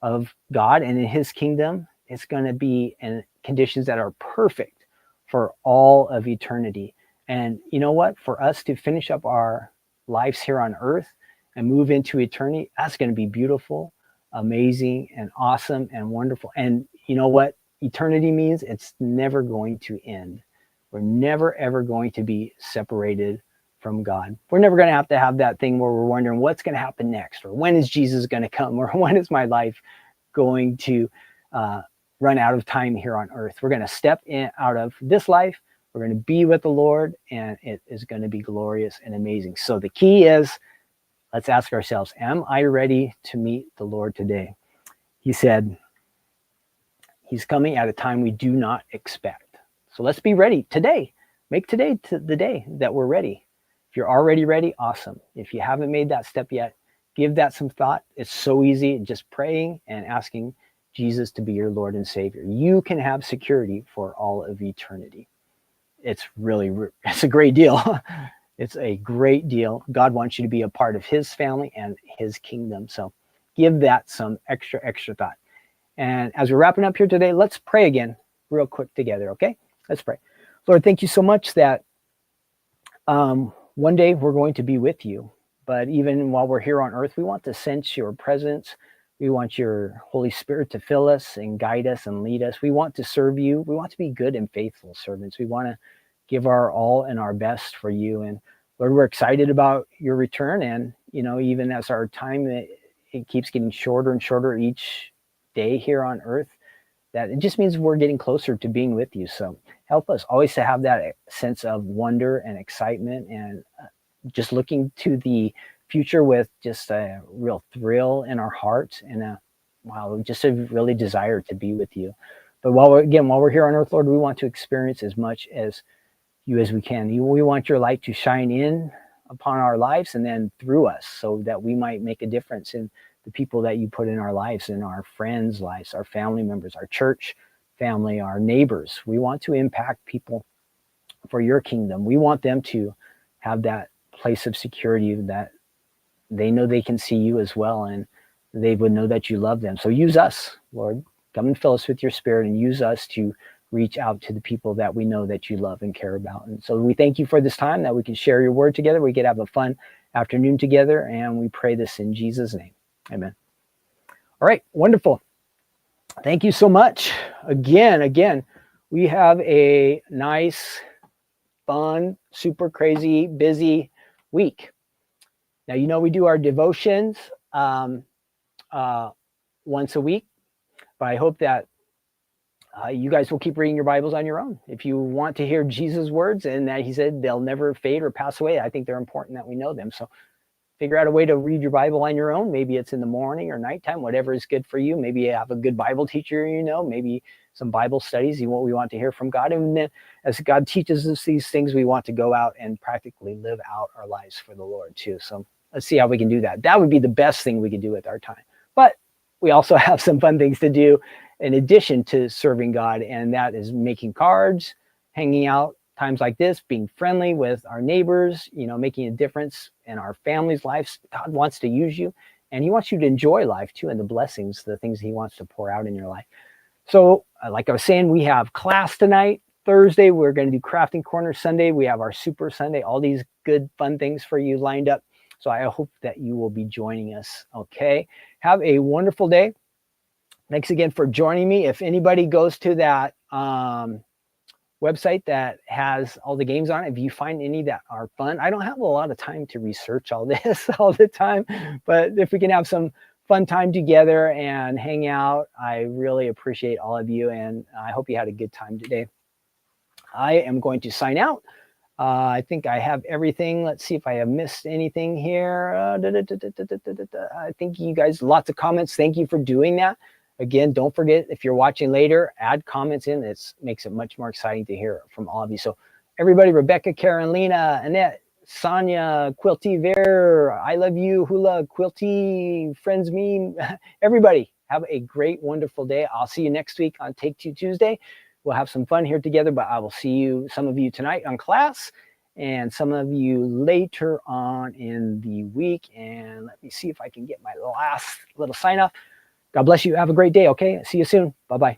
Speaker 1: of God and in his kingdom, it's going to be in conditions that are perfect for all of eternity. And you know what? For us to finish up our lives here on earth and move into eternity, that's going to be beautiful, amazing, and awesome and wonderful. And you know what eternity means? It's never going to end. We're never, ever going to be separated from God. We're never going to have that thing where we're wondering what's going to happen next, or when is Jesus going to come, or when is my life going to run out of time here on earth. We're going to step out of this life. We're going to be with the Lord, and it is going to be glorious and amazing. So the key is, let's ask ourselves, am I ready to meet the Lord today? He said he's coming at a time we do not expect. So let's be ready today. Make today the day that we're ready. If you're already ready, awesome. If you haven't made that step yet, give that some thought. It's so easy, just praying and asking Jesus to be your Lord and Savior. You can have security for all of eternity. It's a great deal. It's a great deal. God wants you to be a part of his family and his kingdom. So give that some extra thought. And as we're wrapping up here today, let's pray again real quick together, okay? Let's pray. Lord, thank you so much that one day we're going to be with you. But even while we're here on earth, we want to sense your presence. We want your Holy Spirit to fill us and guide us and lead us. We want to serve you. We want to be good and faithful servants. We want to give our all and our best for you. And Lord, we're excited about your return. And, even as our time, it keeps getting shorter and shorter each day here on earth, that it just means we're getting closer to being with you. So help us always to have that sense of wonder and excitement, and just looking to the future with just a real thrill in our hearts, and just a really desire to be with you. But while we're here on earth, Lord, we want to experience as much as you as we can. We want your light to shine in upon our lives and then through us, so that we might make a difference in the people that you put in our lives, in our friends' lives, our family members, our church family, our neighbors. We want to impact people for your kingdom. We want them to have that place of security, that they know they can see you as well, and they would know that you love them. So use us, Lord. Come and fill us with your Spirit, and use us to reach out to the people that we know that you love and care about. And so we thank you for this time that we can share your word together. We could have a fun afternoon together, and we pray this in Jesus' name. Amen. All right, wonderful. Thank you so much. Again, we have a nice, fun, super crazy, busy week. Now, you know, we do our devotions once a week, but I hope that you guys will keep reading your Bibles on your own. If you want to hear Jesus' words and that he said they'll never fade or pass away, I think they're important that we know them. So figure out a way to read your Bible on your own. Maybe it's in the morning or nighttime, whatever is good for you. Maybe you have a good Bible teacher, you know, maybe some Bible studies. We want to hear from God. And then as God teaches us these things, we want to go out and practically live out our lives for the Lord too. So let's see how we can do that. That would be the best thing we could do with our time. But we also have some fun things to do in addition to serving God, and that is making cards, hanging out times like this, being friendly with our neighbors, you know, making a difference in our family's lives. God wants to use you, and he wants you to enjoy life too, and the blessings, the things he wants to pour out in your life. So like I was saying, we have class tonight. Thursday, we're going to do Crafting Corner. Sunday, we have our Super Sunday, all these good, fun things for you lined up. So I hope that you will be joining us. Okay. Have a wonderful day. Thanks again for joining me. If anybody goes to that website that has all the games on it, if you find any that are fun, I don't have a lot of time to research all this all the time, but if we can have some fun time together and hang out, I really appreciate all of you, and I hope you had a good time today. I am going to sign out. I think I have everything. Let's see if I have missed anything here. I think you guys, lots of comments. Thank you for doing that. Again, don't forget, if you're watching later, add comments in. It makes it much more exciting to hear from all of you. So everybody, Rebecca, Carolina, Annette, Sonia, Quilty, Ver, I love you, Hula, Quilty, Friends Me, everybody, have a great, wonderful day. I'll see you next week on Take Two Tuesday. We'll have some fun here together, but I will see you, some of you tonight on class, and some of you later on in the week. And let me see if I can get my last little sign off. God bless you. Have a great day. Okay. See you soon. Bye-bye.